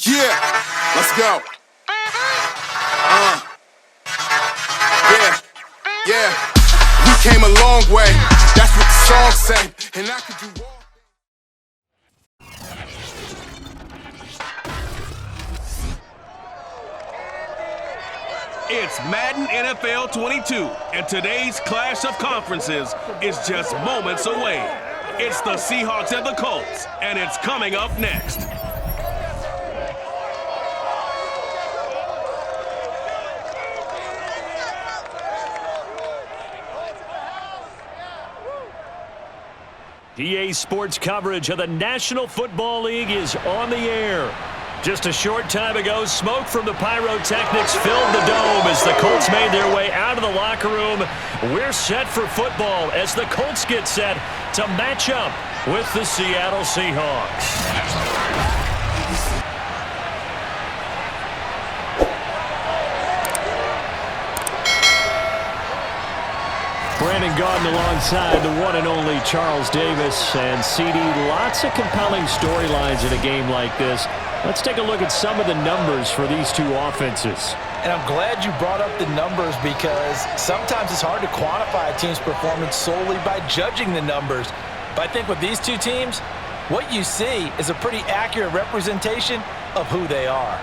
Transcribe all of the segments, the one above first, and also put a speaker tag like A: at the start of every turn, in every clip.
A: Yeah, let's go. Yeah. We came a long way. That's what the song say. And I could do all.
B: It's Madden NFL 22, and today's clash of conferences is just moments away. It's the Seahawks and the Colts, and it's coming up next.
C: EA Sports coverage of the National Football League is on the air. Just a short time ago, smoke from the pyrotechnics filled the dome as the Colts made their way out of the locker room. We're set for football as the Colts get set to match up with the Seattle Seahawks. Brandon Gaudin alongside the one and only Charles Davis. And CD, lots of compelling storylines in a game like this. Let's take a look at some of the numbers for these two offenses.
D: And I'm glad you brought up the numbers because sometimes it's hard to quantify a team's performance solely by judging the numbers. But I think with these two teams, what you see is a pretty accurate representation of who they are.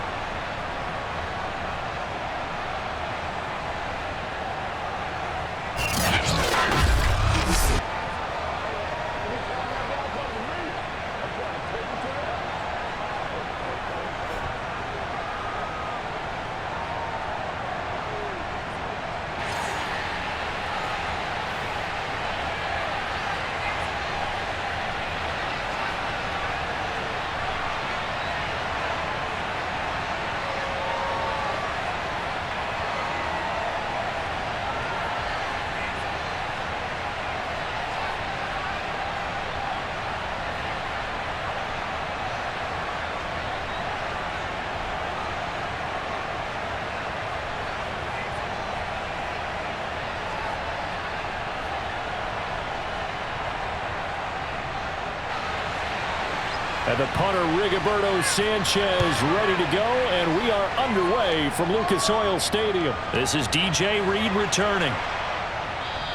C: And the punter, Rigoberto Sanchez, ready to go, and we are underway from Lucas Oil Stadium. This is DJ Reed returning.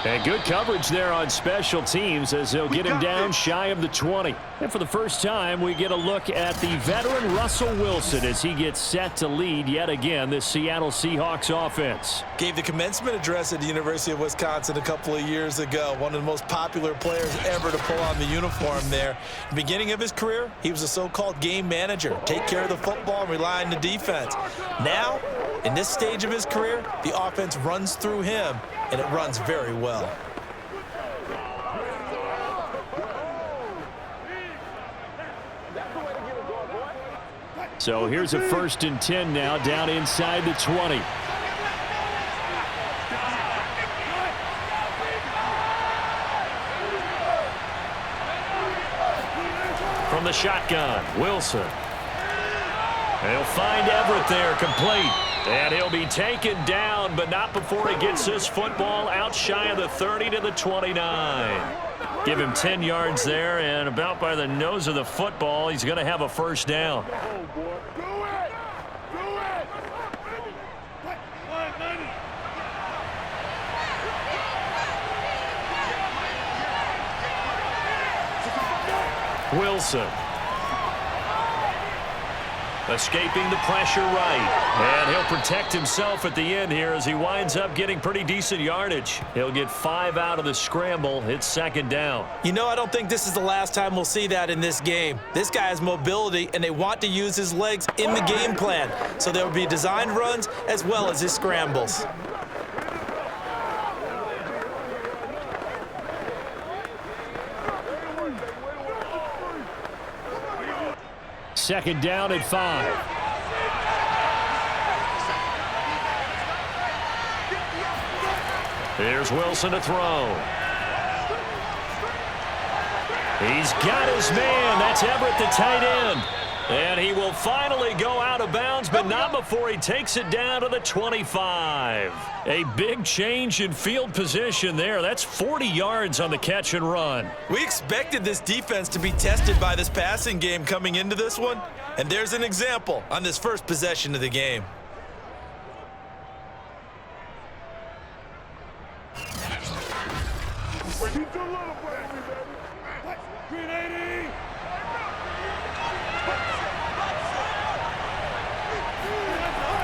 C: And good coverage there on special teams as they'll get him down shy of the 20. And for the first time, we get a look at the veteran Russell Wilson as he gets set to lead yet again this Seattle Seahawks offense.
D: Gave the commencement address at the University of Wisconsin a couple of years ago. One of the most popular players ever to pull on the uniform there. The beginning of his career, he was a so-called game manager. Take care of the football and rely on the defense. Now, in this stage of his career, the offense runs through him, and it runs very well.
C: So here's a 1st and 10 now, down inside the 20. From the shotgun, Wilson. He'll find Everett there, complete. And he'll be taken down, but not before he gets this football out shy of the 30 to the 29. Give him 10 yards there, and about by the nose of the football, he's going to have a first down. Wilson. Escaping the pressure right. And he'll protect himself at the end here as he winds up getting pretty decent yardage. He'll get 5 out of the scramble. It's 2nd down.
D: You know, I don't think this is the last time we'll see that in this game. This guy has mobility, and they want to use his legs in the game plan. So there will be designed runs as well as his scrambles.
C: Second down at 5. Here's Wilson to throw. He's got his man. That's Everett, the tight end. And he will finally go out of bounds, but not before he takes it down to the 25. A big change in field position there. That's 40 yards on the catch and run.
D: We expected this defense to be tested by this passing game coming into this one, and there's an example on this first possession of the game.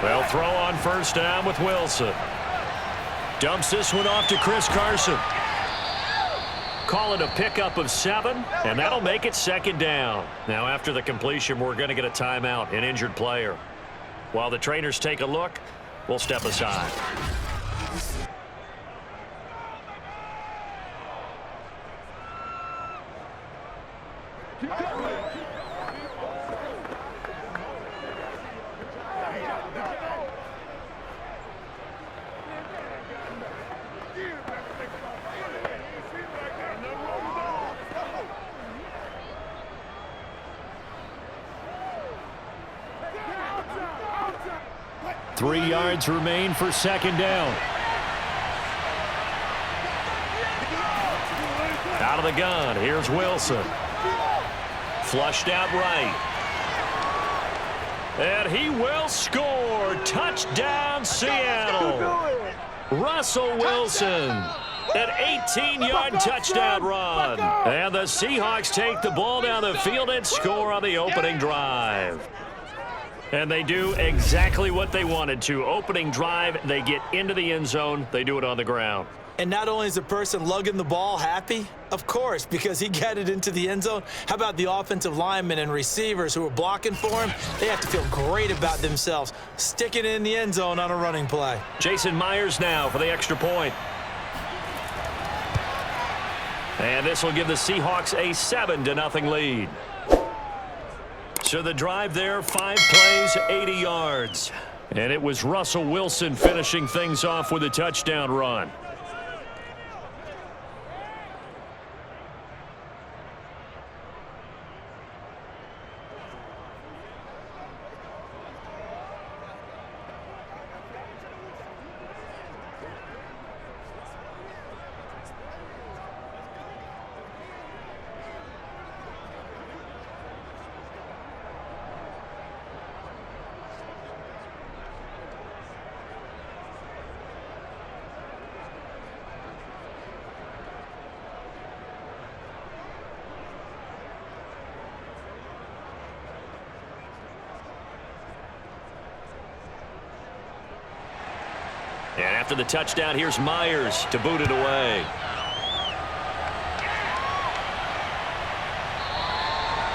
C: They'll throw on first down with Wilson. Dumps this one off to Chris Carson. Call it a pickup of 7, and that'll make it second down. Now, after the completion, we're going to get a timeout, an injured player. While the trainers take a look, we'll step aside. Three yards remain for second down. Out of the gun, here's Wilson. Flushed out right. And he will score. Touchdown, Seattle. Russell Wilson. An 18-yard touchdown run. And the Seahawks take the ball down the field and score on the opening drive. And they do exactly what they wanted to. Opening drive, they get into the end zone. They do it on the ground.
D: And not only is the person lugging the ball happy, of course, because he got it into the end zone. How about the offensive linemen and receivers who are blocking for him? They have to feel great about themselves, sticking it in the end zone on a running play.
C: Jason Myers now for the extra point. And this will give the Seahawks a 7-0 lead. So the drive there, 5 plays, 80 yards. And it was Russell Wilson finishing things off with a touchdown run. And after the touchdown, here's Myers to boot it away.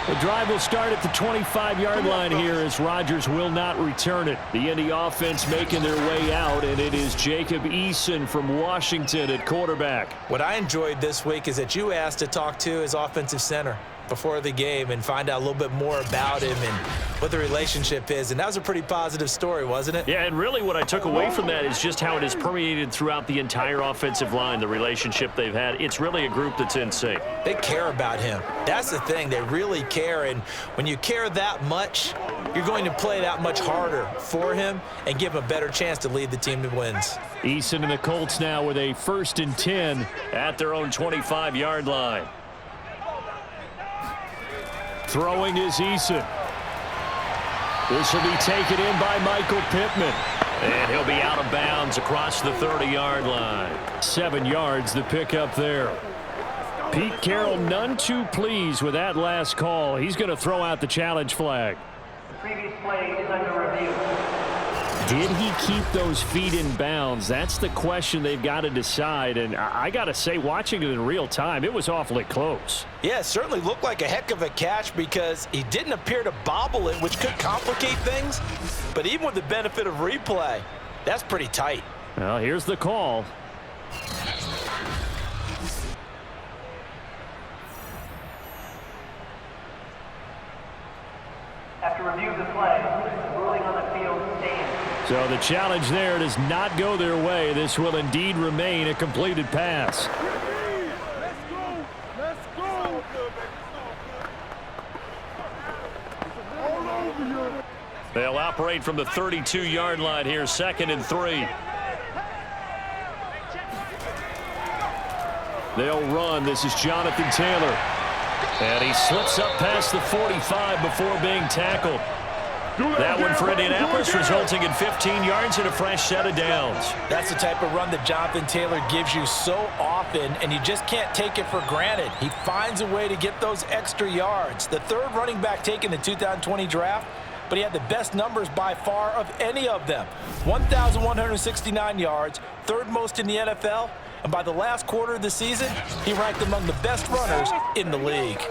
C: The drive will start at the 25-yard line here as Rodgers will not return it. The Indy offense making their way out, and it is Jacob Eason from Washington at quarterback.
D: What I enjoyed this week is that you asked to talk to his offensive center before the game and find out a little bit more about him and what the relationship is. And that was a pretty positive story, wasn't it?
C: Yeah, and really what I took away from that is just how it has permeated throughout the entire offensive line, the relationship they've had. It's really a group that's in sync.
D: They care about him. That's the thing. They really care. And when you care that much, you're going to play that much harder for him and give him a better chance to lead the team to wins.
C: Eason and the Colts now with a 1st and 10 at their own 25-yard line. Throwing is Eason. This will be taken in by Michael Pittman. And he'll be out of bounds across the 30-yard line. 7 yards, the pickup there. Pete Carroll none too pleased with that last call. He's going to throw out the challenge flag.
E: The previous play is under review.
C: Did he keep those feet in bounds? That's the question they've got to decide. And I got to say, watching it in real time, it was awfully close.
D: Yeah, it certainly looked like a heck of a catch because he didn't appear to bobble it, which could complicate things. But even with the benefit of replay, that's pretty tight.
C: Well, here's the call.
E: After review of the play, ruling on the field stands.
C: So the challenge there does not go their way. This will indeed remain a completed pass.
A: Let's go. Let's go.
C: They'll operate from the 32-yard line here, 2nd and 3. They'll run. This is Jonathan Taylor. And he slips up past the 45 before being tackled. That one for Indianapolis, resulting in 15 yards and a fresh set of downs.
D: That's the type of run that Jonathan Taylor gives you so often, and you just can't take it for granted. He finds a way to get those extra yards. The third running back taken in the 2020 draft, but he had the best numbers by far of any of them. 1,169 yards, third most in the NFL, and by the last quarter of the season, he ranked among the best runners in the league.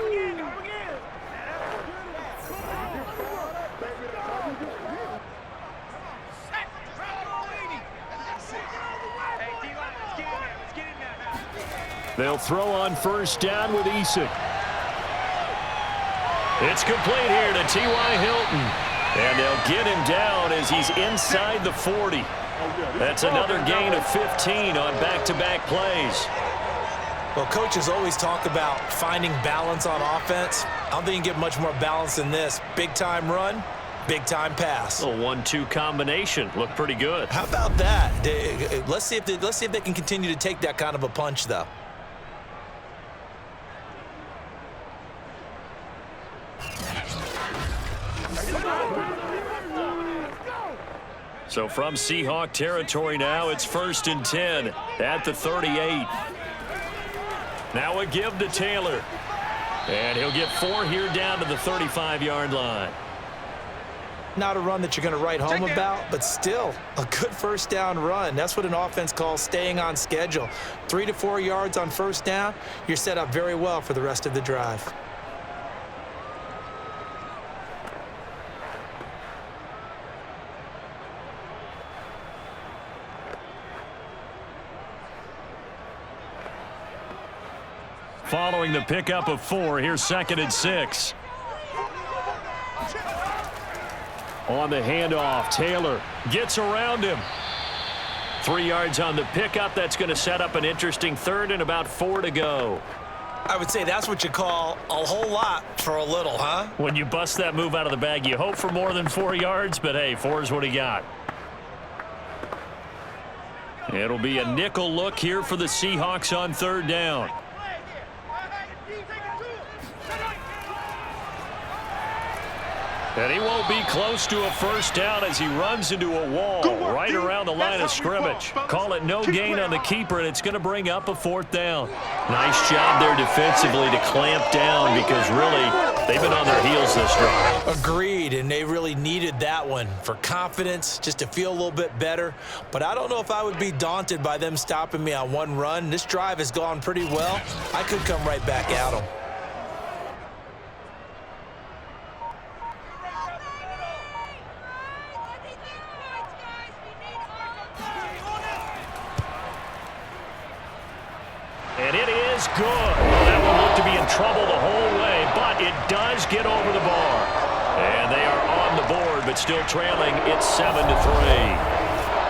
C: They'll throw on first down with Eason. It's complete here to T.Y. Hilton. And they'll get him down as he's inside the 40. That's another gain of 15 on back-to-back plays.
D: Well, coaches always talk about finding balance on offense. I don't think you can get much more balance than this. Big-time run, big-time pass.
C: A 1-2 combination. Looked pretty good.
D: How about that? Let's see if they can continue to take that kind of a punch, though.
C: So from Seahawk territory now, it's 1st and 10 at the 38. Now a give to Taylor. And he'll get 4 here down to the 35-yard line.
D: Not a run that you're going to write home about, but still a good first down run. That's what an offense calls staying on schedule. 3 to 4 yards on first down, you're set up very well for the rest of the drive.
C: Following the pickup of 4, here's 2nd and 6. On the handoff, Taylor gets around him. 3 yards on the pickup. That's going to set up an interesting 3rd and about 4 to go.
D: I would say that's what you call a whole lot for a little, huh?
C: When you bust that move out of the bag, you hope for more than 4 yards, but hey, 4 is what he got. It'll be a nickel look here for the Seahawks on 3rd down. And he won't be close to a first down as he runs into a wall right around the line of scrimmage. Call it no gain on the keeper, and it's going to bring up a 4th down. Nice job there defensively to clamp down because really they've been on their heels this drive.
D: Agreed, and they really needed that one for confidence, just to feel a little bit better. But I don't know if I would be daunted by them stopping me on one run. This drive has gone pretty well. I could come right back at them.
C: And it is good. Well, that one looked to be in trouble the whole way, but it does get over the bar. And they are on the board, but still trailing. It's 7-3.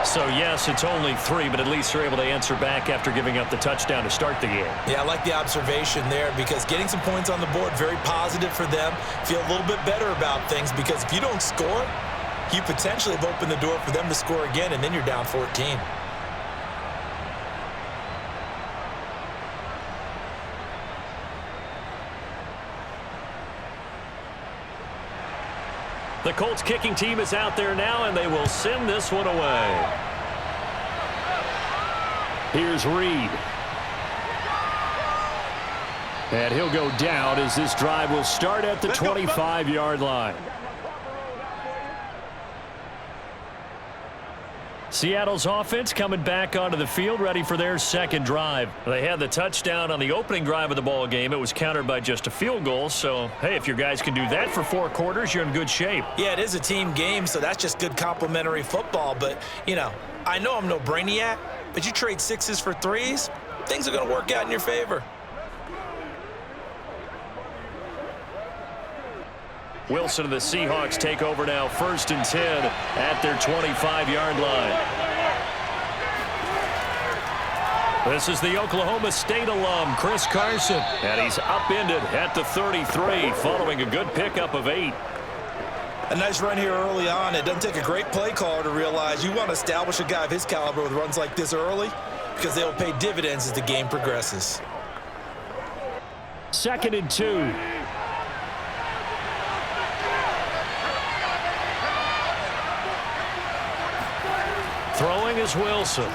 C: So, yes, it's only 3, but at least they're able to answer back after giving up the touchdown to start the game.
D: Yeah, I like the observation there because getting some points on the board, very positive for them. Feel a little bit better about things because if you don't score, you potentially have opened the door for them to score again, and then you're down 14.
C: The Colts kicking team is out there now, and they will send this one away. Here's Reed. And he'll go down as this drive will start at the 25-yard line. Seattle's offense coming back onto the field, ready for their 2nd drive. They had the touchdown on the opening drive of the ball game. It was countered by just a field goal. So, hey, if your guys can do that for 4 quarters, you're in good shape.
D: Yeah, it is a team game, so that's just good complimentary football. But, you know, I know I'm no brainiac, but you trade 6s for 3s, things are going to work out in your favor.
C: Wilson and the Seahawks take over now, 1st and 10 at their 25-yard line. This is the Oklahoma State alum, Chris Carson, and he's upended at the 33 following a good pickup of 8.
D: A nice run here early on. It doesn't take a great play caller to realize you want to establish a guy of his caliber with runs like this early because they'll pay dividends as the game progresses.
C: 2nd and 2. Throwing is Wilson.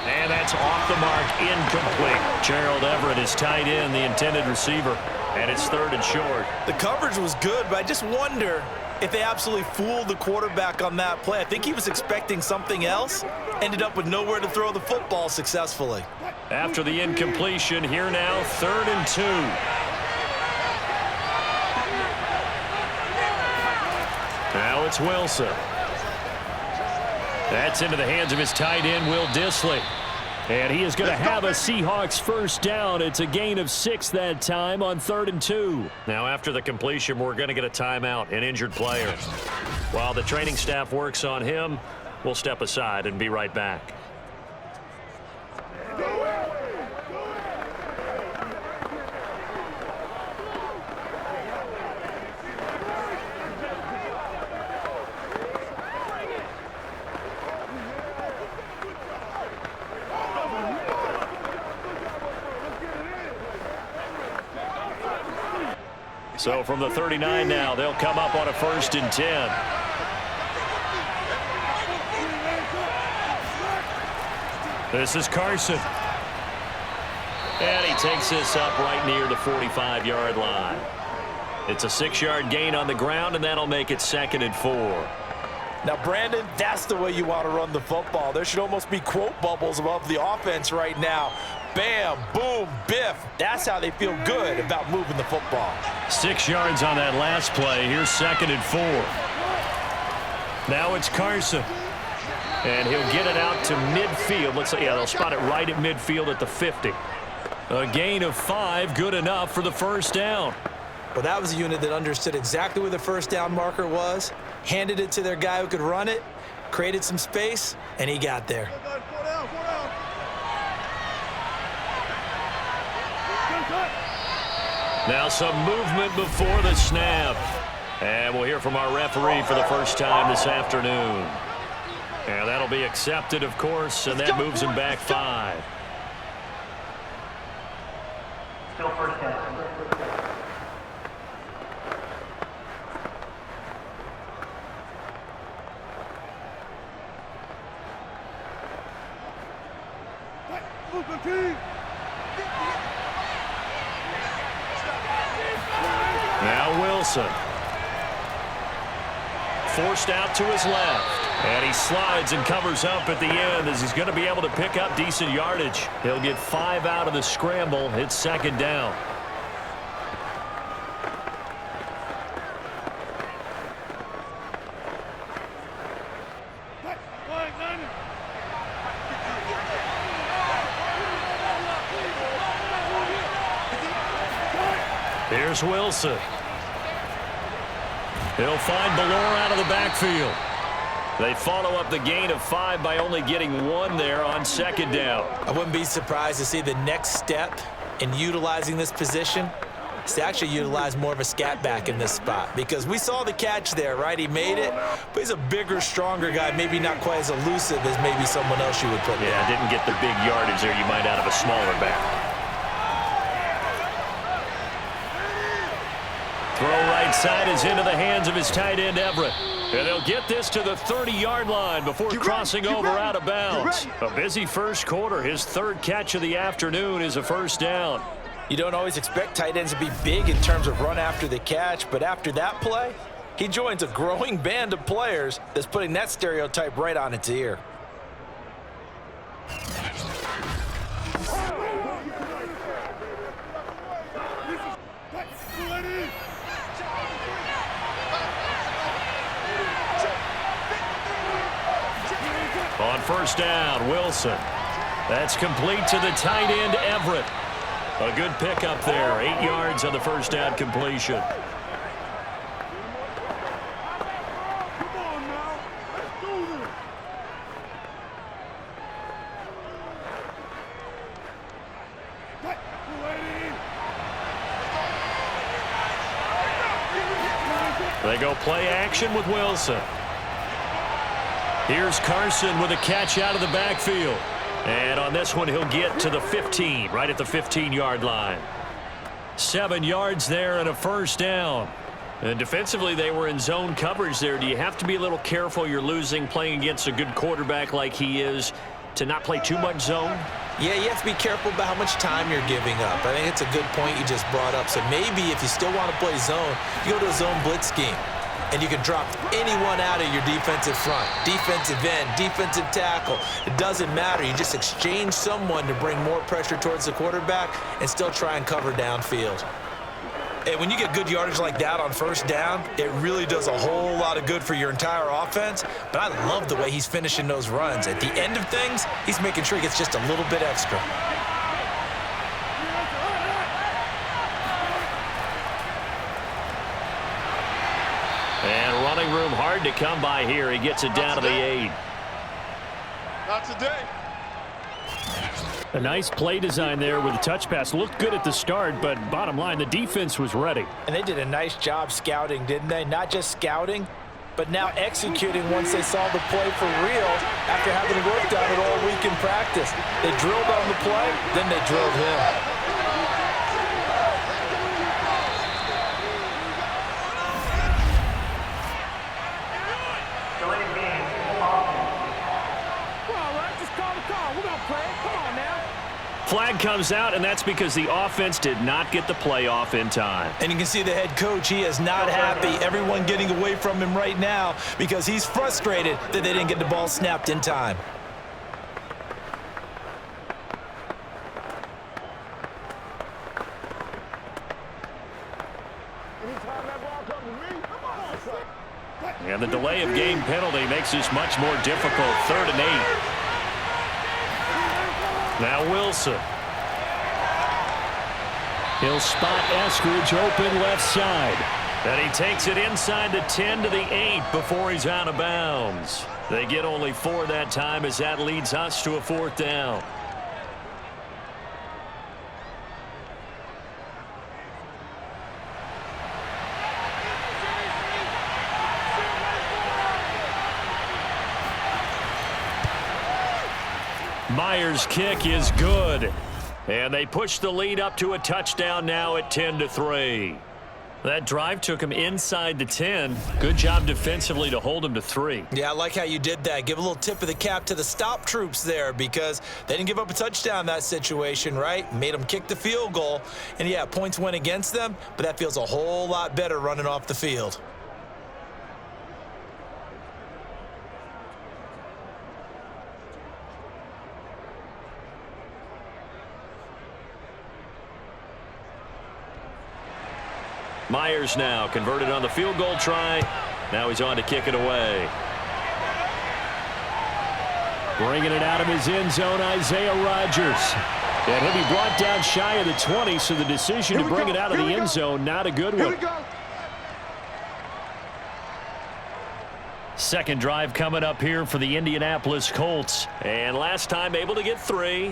C: And that's off the mark, incomplete. Gerald Everett is tight end, the intended receiver. And it's 3rd and short.
D: The coverage was good, but I just wonder if they absolutely fooled the quarterback on that play. I think he was expecting something else. Ended up with nowhere to throw the football successfully.
C: After the incompletion, here now, 3rd and 2. Now it's Wilson. That's into the hands of his tight end, Will Dissly. And he is going to have a Seahawks first down. It's a gain of 6 that time on 3rd and 2. Now, after the completion, we're going to get a timeout, an injured player. While the training staff works on him, we'll step aside and be right back. So from the 39 now, they'll come up on a 1st and 10. This is Carson. And he takes this up right near the 45-yard line. It's a 6-yard gain on the ground, and that'll make it 2nd and 4.
D: Now, Brandon, that's the way you want to run the football. There should almost be quote bubbles above the offense right now. Bam, boom, biff. That's how they feel good about moving the football.
C: 6 yards on that last play. Here's 2nd and 4. Now it's Carson. And he'll get it out to midfield. Let's say, yeah, they'll spot it right at midfield at the 50. A gain of 5, good enough for the first down.
D: Well, that was a unit that understood exactly where the first down marker was, handed it to their guy who could run it, created some space, and he got there.
C: Now some movement before the snap. And we'll hear from our referee for the first time this afternoon. And that'll be accepted, of course, and that moves him back 5.
E: Still first down.
C: Now Wilson. Forced out to his left. And he slides and covers up at the end as he's going to be able to pick up decent yardage. He'll get 5 out of the scramble. It's 2nd down. Here's Wilson. He'll find Ballore out of the backfield. They follow up the gain of 5 by only getting 1 there on 2nd down.
D: I wouldn't be surprised to see the next step in utilizing this position is to actually utilize more of a scat back in this spot, because we saw the catch there, right? He made it, but he's a bigger, stronger guy, maybe not quite as elusive as maybe someone else you would put there.
C: Yeah, didn't get the big yardage there you might out of a smaller back. Throw right side is into the hands of his tight end, Everett. And they'll get this to the 30-yard line before crossing over out of bounds. A busy first quarter. His 3rd catch of the afternoon is a first down.
D: You don't always expect tight ends to be big in terms of run after the catch, but after that play, he joins a growing band of players that's putting that stereotype right on its ear.
C: On first down, Wilson. That's complete to the tight end, Everett. A good pickup there. 8 yards on the first down completion. They go play action with Wilson. Here's Carson with a catch out of the backfield. And on this one, he'll get to the 15, right at the 15-yard line. 7 yards there and a first down. And defensively, they were in zone coverage there. Do you have to be a little careful you're losing playing against a good quarterback like he is to not play too much zone?
D: Yeah, you have to be careful about how much time you're giving up. I think it's a good point you just brought up. So maybe if you still want to play zone, you go to a zone blitz scheme. And you can drop anyone out of your defensive front, defensive end, defensive tackle. It doesn't matter. You just exchange someone to bring more pressure towards the quarterback and still try and cover downfield. And when you get good yardage like that on first down, it really does a whole lot of good for your entire offense. But I love the way he's finishing those runs. At the end of things, he's making sure he gets just a little bit extra.
C: And running room hard to come by here. He gets it down to the 8.
A: Not today.
C: A nice play design there with a touch pass. Looked good at the start, but bottom line, the defense was ready.
D: And they did a nice job scouting, didn't they? Not just scouting, but now executing once they saw the play for real after having worked on it all week in practice. They drilled on the play, then they drilled him.
C: Flag comes out, and that's because the offense did not get the play off in time.
D: And you can see the head coach, he is not happy. Everyone getting away from him right now because he's frustrated that they didn't get the ball snapped in time.
C: And the delay of game penalty makes this much more difficult. 3rd and 8. Now Wilson. He'll spot Eskridge open left side. And he takes it inside the 10 to the 8 before he's out of bounds. They get only 4 that time as that leads us to a 4th down. Myers' kick is good. And they push the lead up to a touchdown now at 10-3. That drive took him inside the 10. Good job defensively to hold him to 3.
D: Yeah, I like how you did that. Give a little tip of the cap to the stop troops there because they didn't give up a touchdown in that situation, right? Made them kick the field goal. And, yeah, points went against them, but that feels a whole lot better running off the field.
C: Myers now converted on the field goal try. Now he's on to kick it away. Bringing it out of his end zone, Isaiah Rodgers. And he'll be brought down shy of the 20, so the decision to bring it out of the end zone, not a good one. Second drive coming up here for the Indianapolis Colts. And last time able to get 3.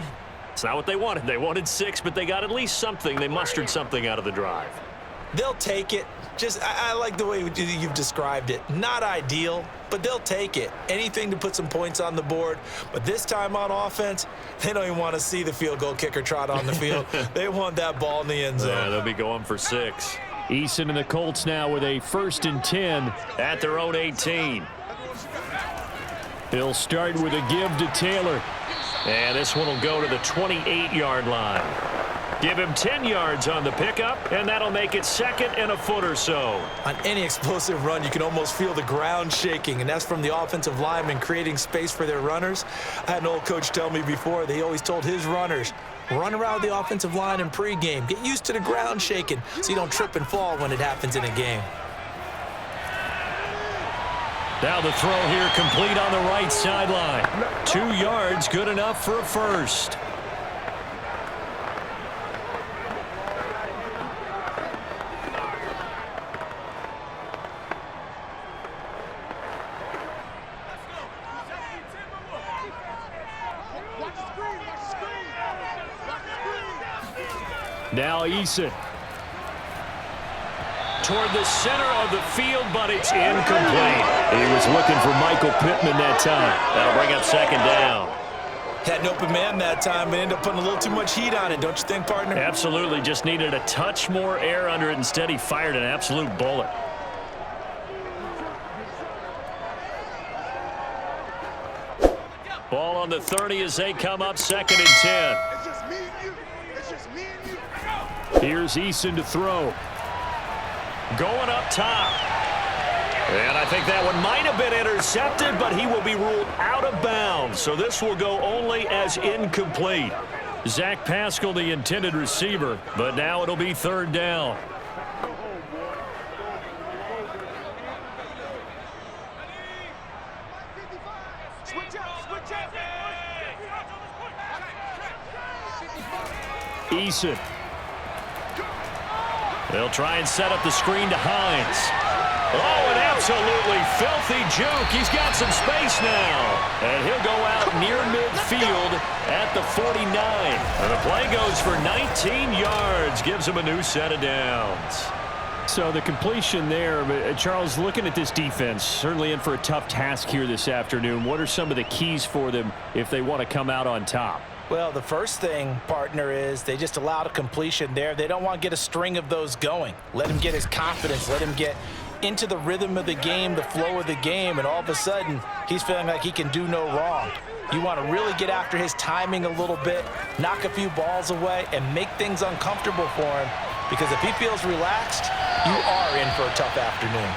C: It's not what they wanted. They wanted 6, but they got at least something. They mustered something out of the drive.
D: They'll take it. I like the way you've described it. Not ideal, but they'll take it. Anything to put some points on the board. But this time on offense, they don't even want to see the field goal kicker trot on the field. They want that ball in the end zone.
C: Yeah, they'll be going for 6. Eason and the Colts now with a 1st and 10 at their own 18. He'll start with a give to Taylor. And this one will go to the 28-yard line. Give him 10 yards on the pickup, and that'll make it 2nd and a foot or so.
D: On any explosive run, you can almost feel the ground shaking, and that's from the offensive linemen creating space for their runners. I had an old coach tell me before, they always told his runners, run around the offensive line in pregame. Get used to the ground shaking so you don't trip and fall when it happens in a game.
C: Now the throw here complete on the right sideline. 2 yards, good enough for a first. Now Eason. toward the center of the field, but it's incomplete. He was looking for Michael Pittman that time. That'll bring up second down.
D: Had an open man that time, but ended up putting a little too much heat on it, don't you think, partner?
C: Absolutely. Just needed a touch more air under it. Instead, he fired an absolute bullet. Ball on the 30 as they come up, 2nd and 10.
A: It's just me and you. It's just me and you.
C: Here's Eason to throw. Going up top. And I think that one might have been intercepted, but he will be ruled out of bounds. So this will go only as incomplete. Zach Pascal, the intended receiver, but now it'll be 3rd down. Eason. They'll try and set up the screen to Hines. Oh, an absolutely filthy juke. He's got some space now. And he'll go out near midfield at the 49. And the play goes for 19 yards. Gives him a new set of downs. So the completion there, but Charles, looking at this defense, certainly in for a tough task here this afternoon. What are some of the keys for them if they want to come out on top?
D: Well, the first thing, partner, is they just allowed a completion there. They don't want to get a string of those going. Let him get his confidence. Let him get into the rhythm of the game, the flow of the game, and all of a sudden, he's feeling like he can do no wrong. You want to really get after his timing a little bit, knock a few balls away, and make things uncomfortable for him, because if he feels relaxed, you are in for a tough afternoon.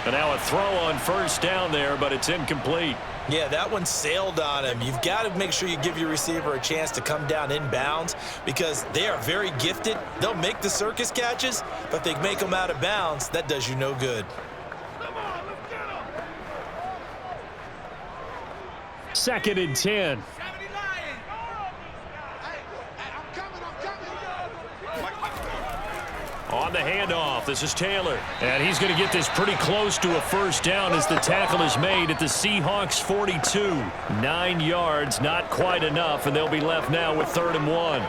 C: And now a throw on 1st down there, but it's incomplete.
D: Yeah, that one sailed on him. You've got to make sure you give your receiver a chance to come down inbounds because they are very gifted. They'll make the circus catches, but if they make them out of bounds, that does you no good.
C: 2nd and 10. On the handoff, this is Taylor. And he's going to get this pretty close to a 1st down as the tackle is made at the Seahawks 42. 9 yards, not quite enough, and they'll be left now with 3rd and 1.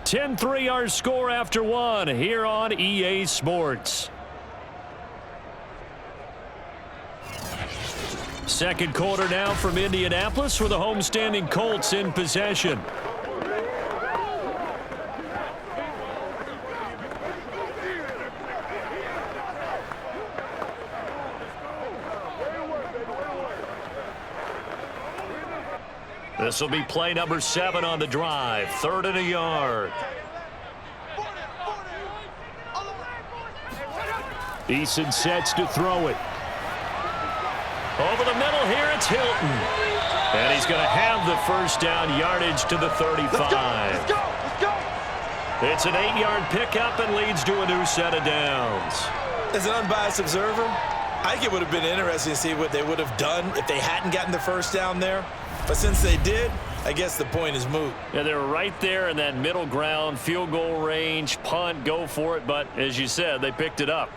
C: (10-3) our score after 1 here on EA Sports. 2nd quarter now from Indianapolis with the homestanding Colts in possession. This will be play number 7 on the drive. 3rd and a yard. Eason sets to throw it. Over the middle here, it's Hilton. And he's going to have the 1st down, yardage to the 35.
D: Let's go.
C: It's an 8-yard pickup and leads to a new set of downs.
D: As an unbiased observer, I think it would have been interesting to see what they would have done if they hadn't gotten the 1st down there. But since they did, I guess the point is moot.
C: Yeah, they were right there in that middle ground, field goal range, punt, go for it. But as you said, they picked it up.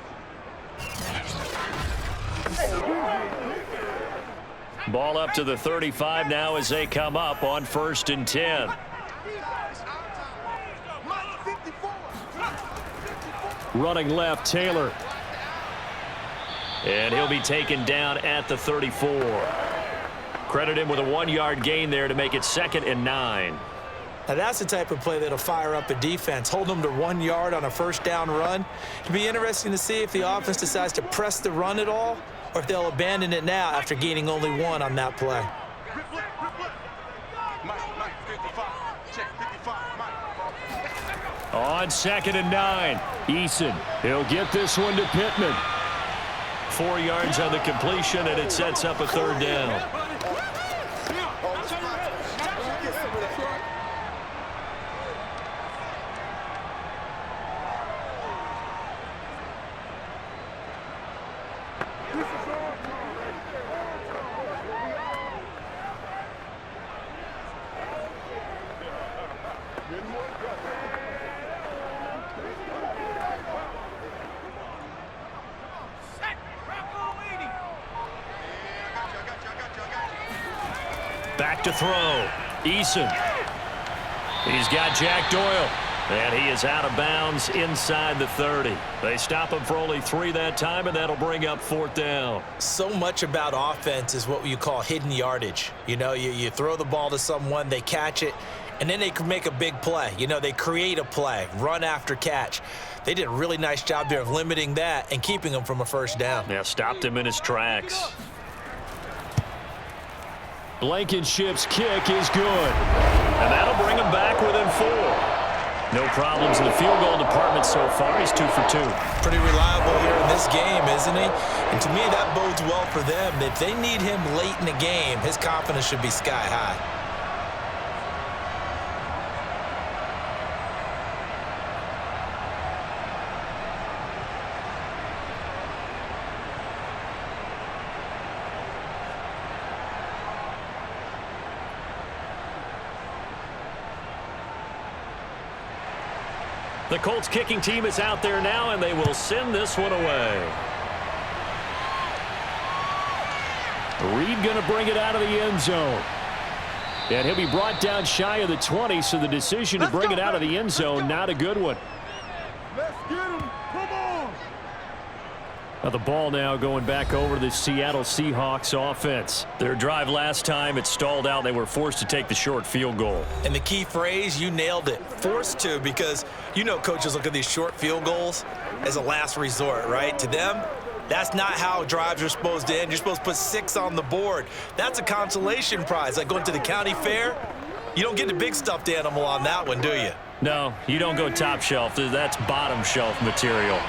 C: Ball up to the 35 now as they come up on 1st and 10. Running left, Taylor. And he'll be taken down at the 34. Credit him with a 1-yard gain there to make it 2nd and 9.
D: Now that's the type of play that'll fire up a defense. Hold them to 1 yard on a 1st down run. It'll be interesting to see if the offense decides to press the run at all, or if they'll abandon it now after gaining only 1 on that play.
C: On 2nd and 9, Eason. He'll get this one to Pittman. 4 yards on the completion, and it sets up a 3rd down. to throw. Eason. He's got Jack Doyle. And he is out of bounds inside the 30. They stop him for only 3 that time, and that'll bring up 4th down.
D: So much about offense is what you call hidden yardage. You know, you throw the ball to someone, they catch it, and then they can make a big play. You know, they create a play, run after catch. They did a really nice job there of limiting that and keeping him from a 1st down.
C: Yeah, stopped him in his tracks. Blankenship's kick is good. And that'll bring him back within 4. No problems in the field goal department so far. He's 2 for 2.
D: Pretty reliable here in this game, isn't he? And to me, that bodes well for them. If they need him late in the game, his confidence should be sky high.
C: The Colts kicking team is out there now, and they will send this one away. Reed going to bring it out of the end zone. And he'll be brought down shy of the 20, so the decision to bring it out of the end zone, not a good one.
A: Let's get him. Come on.
C: Now the ball now going back over to the Seattle Seahawks offense. Their drive last time, it stalled out. They were forced to take the short field goal.
D: And the key phrase, you nailed it. Forced to, because you know coaches look at these short field goals as a last resort, right? To them, that's not how drives are supposed to end. You're supposed to put 6 on the board. That's a consolation prize. Like going to the county fair, you don't get the big stuffed animal on that one, do you?
C: No, you don't go top shelf. That's bottom shelf material.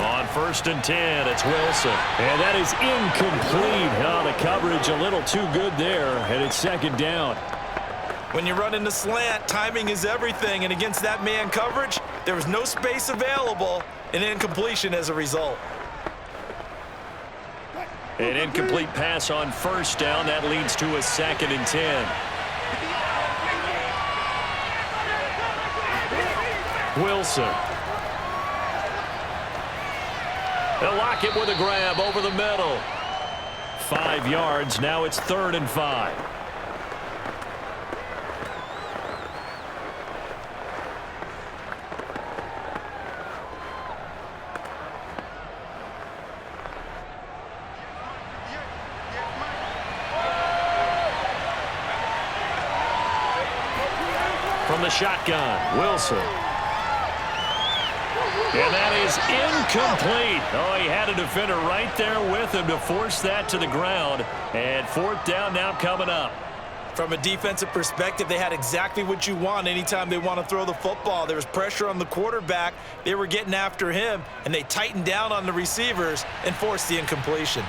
C: On 1st and 10, it's Wilson. And that is incomplete. Oh, the coverage a little too good there, and it's 2nd down.
D: When you run in the slant, timing is everything, and against that man coverage, there was no space available, and incompletion as a result.
C: An incomplete pass on 1st down. That leads to a 2nd and 10. Wilson. They'll lock it with a grab over the middle. 5 yards. Now it's 3rd and 5. From the shotgun, Wilson. And that is incomplete. Oh, he had a defender right there with him to force that to the ground. And 4th down now coming up.
D: From a defensive perspective, they had exactly what you want anytime they want to throw the football. There was pressure on the quarterback. They were getting after him, and they tightened down on the receivers and forced the incompletion.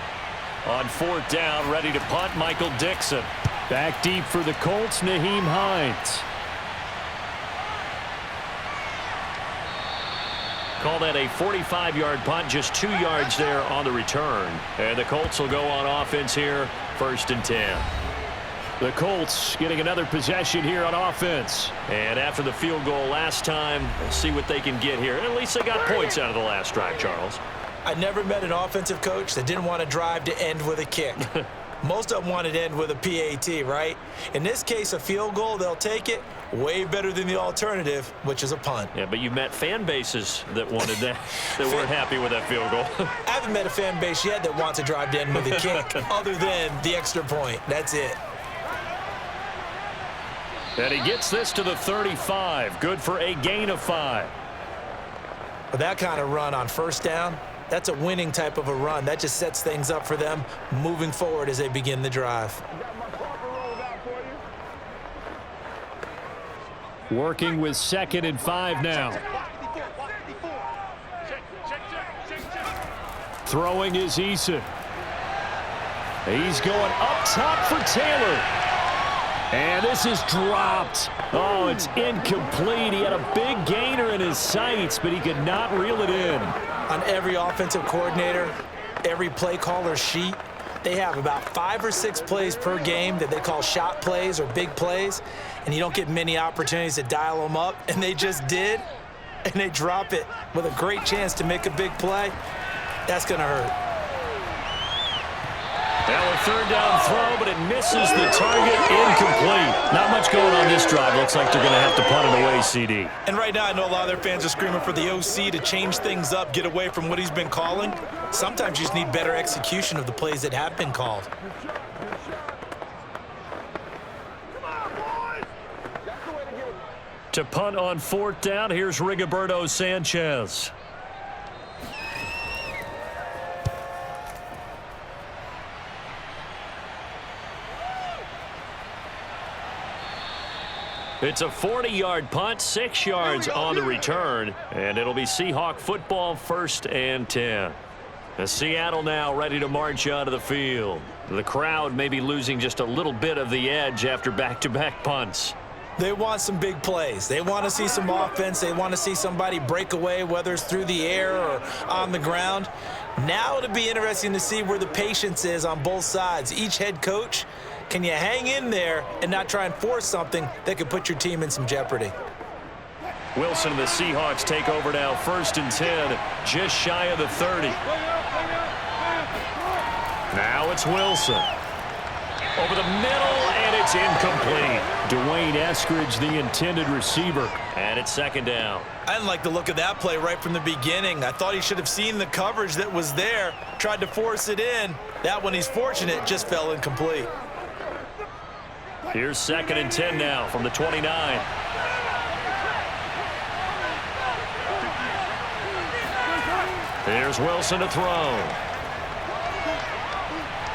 C: On 4th down, ready to punt, Michael Dixon. Back deep for the Colts, Nyheim Hines. Call that a 45-yard punt, just 2 yards there on the return. And the Colts will go on offense here, 1st and 10. The Colts getting another possession here on offense. And after the field goal last time, we'll see what they can get here. At least they got points out of the last drive, Charles.
D: I never met an offensive coach that didn't want to drive to end with a kick. Most of them wanted to end with a PAT, right? In this case, a field goal, they'll take it. Way better than the alternative, which is a punt.
C: Yeah, but you met fan bases that wanted that, that weren't happy with that field goal.
D: I haven't met a fan base yet that wants to drive to end with a kick other than the extra point. That's it.
C: And he gets this to the 35. Good for a gain of 5.
D: With that kind of run on 1st down, that's a winning type of a run. That just sets things up for them moving forward as they begin the drive.
C: Working with 2nd and 5 now. Throwing is Eason. He's going up top for Taylor. And this is dropped. Oh, it's incomplete. He had a big gainer in his sights, but he could not reel it in.
D: On every offensive coordinator, every play caller sheet, they have about 5 or 6 plays per game that they call shot plays or big plays, and you don't get many opportunities to dial them up, and they just did, and they drop it with a great chance to make a big play. That's going to hurt.
C: Now a third down throw, but it misses the target, incomplete. Not much going on this drive. Looks like they're going to have to punt it away, CD.
D: And right now, I know a lot of their fans are screaming for the OC to change things up, get away from what he's been calling. Sometimes you just need better execution of the plays that have been called.
C: To punt on fourth down, here's Rigoberto Sanchez. It's a 40-yard punt, 6 yards on the return, and it'll be Seahawk football, 1st and 10. Seattle now ready to march onto the field. The crowd may be losing just a little bit of the edge after back-to-back punts.
D: They want some big plays. They want to see some offense. They want to see somebody break away, whether it's through the air or on the ground. Now it'll be interesting to see where the patience is on both sides. Each head coach, can you hang in there and not try and force something that could put your team in some jeopardy?
C: Wilson and the Seahawks take over now, 1st and 10, just shy of the 30. Now it's Wilson. Over the middle, and it's incomplete. Dwayne Eskridge, the intended receiver. And it's 2nd down.
D: I didn't like the look of that play right from the beginning. I thought he should have seen the coverage that was there, tried to force it in. That one, he's fortunate, just fell incomplete.
C: Here's 2nd and 10 now from the 29. Here's Wilson to throw.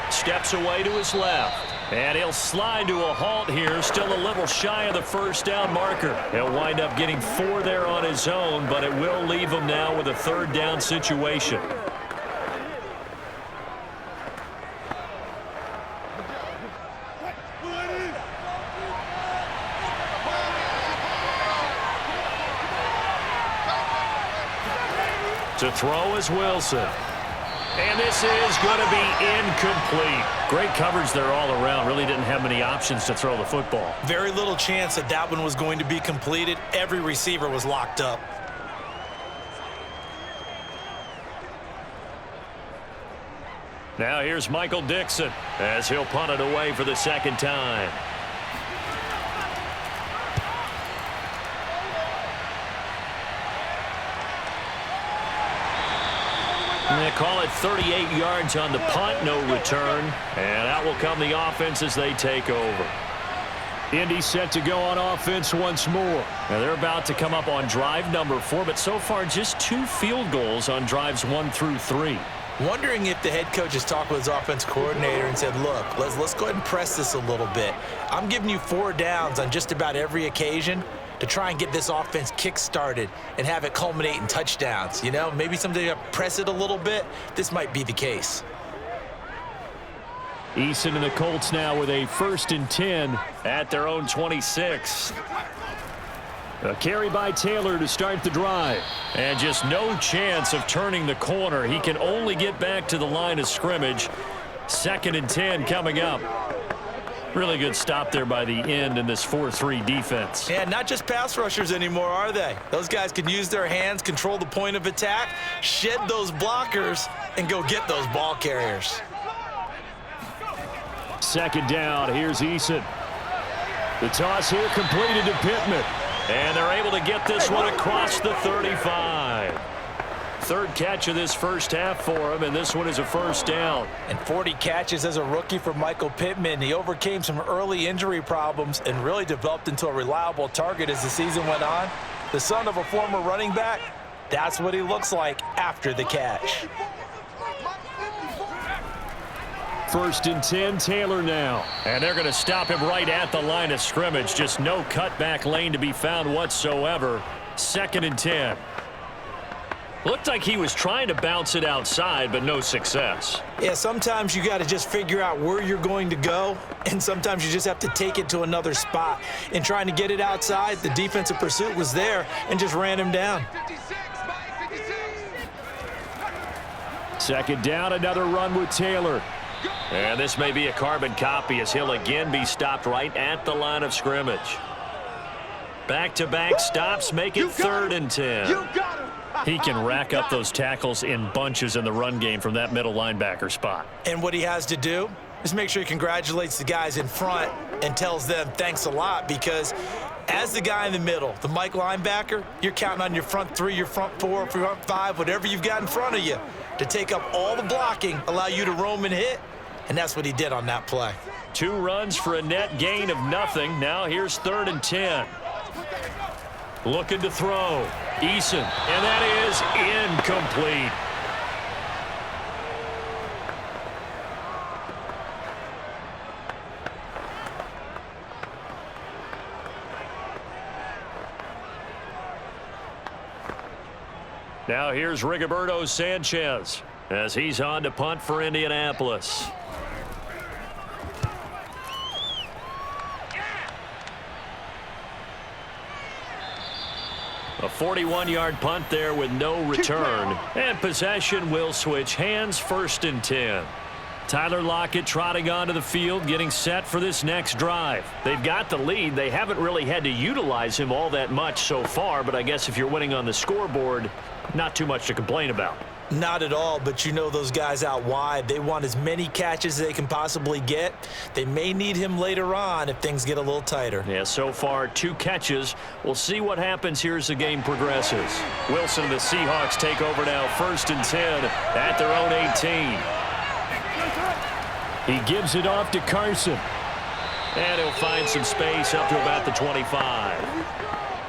C: Steps away to his left. And he'll slide to a halt here, still a little shy of the 1st down marker. He'll wind up getting 4 there on his own, but it will leave him now with a 3rd down situation. To throw is Wilson. And this is going to be incomplete. Great coverage there all around. Really didn't have many options to throw the football.
D: Very little chance that that one was going to be completed. Every receiver was locked up.
C: Now here's Michael Dixon as he'll punt it away for the 2nd time. And they call it 38 yards on the punt, no return. And out will come the offense as they take over. Indy set to go on offense once more. Now they're about to come up on drive number 4, but so far just 2 field goals on drives 1 through 3.
D: Wondering if the head coach has talked with his offense coordinator and said, look, let's go ahead and press this a little bit. I'm giving you 4 downs on just about every occasion to try and get this offense kick-started and have it culminate in touchdowns. You know, maybe someday press it a little bit. This might be the case.
C: Eason and the Colts now with a 1st and 10 at their own 26. A carry by Taylor to start the drive. And just no chance of turning the corner. He can only get back to the line of scrimmage. 2nd and 10 coming up. Really good stop there by the end in this 4-3 defense.
D: Yeah, not just pass rushers anymore, are they? Those guys can use their hands, control the point of attack, shed those blockers, and go get those ball carriers. 2nd down, here's Eason. The toss here completed to Pittman. And they're able to get this one across the 35. 3rd catch of this 1st half for him, and this one is a 1st down. And 40 catches as a rookie for Michael Pittman. He overcame some early injury problems and really developed into a reliable target as the season went on. The son of a former running back, that's what he looks like after the catch. 1st and 10, Taylor now. And they're going to stop him right at the line of scrimmage. Just no cutback lane to be found whatsoever. 2nd and 10. Looked like he was trying to bounce it outside, but no success. Yeah, sometimes you got to just figure out where you're going to go, and sometimes you just have to take it to another spot. In trying to get it outside, the defensive pursuit was there and just ran him down. 2nd down, another run with Taylor. And this may be a carbon copy as he'll again be stopped right at the line of scrimmage. Back-to-back stops make it 3rd and 10.
A: You got him.
C: He can rack up those tackles in bunches in the run game from that middle linebacker spot.
D: And what he has to do is make sure he congratulates the guys in front and tells them thanks a lot, because as the guy in the middle, the Mike linebacker, you're counting on your front three, your front four, front five, whatever you've got in front of you to take up all the blocking, allow you to roam and hit, and that's what he did on that play.
C: 2 runs for a net gain of nothing. Now here's 3rd and 10. Looking to throw. Eason, and that is incomplete. Now here's Rigoberto Sanchez as he's on to punt for Indianapolis. A 41-yard punt there with no return. And possession will switch hands, 1st and 10. Tyler Lockett trotting onto the field, getting set for this next drive. They've got the lead. They haven't really had to utilize him all that much so far, but I guess if you're winning on the scoreboard, not too much to complain about.
D: Not at all, but you know those guys out wide, they want as many catches as they can possibly get. They may need him later on if things get a little tighter.
C: Yeah, so far 2 catches. We'll see what happens here as the game progresses. Wilson and the Seahawks take over now, 1st and 10 at their own 18. He gives it off to Carson. And he'll find some space up to about the 25.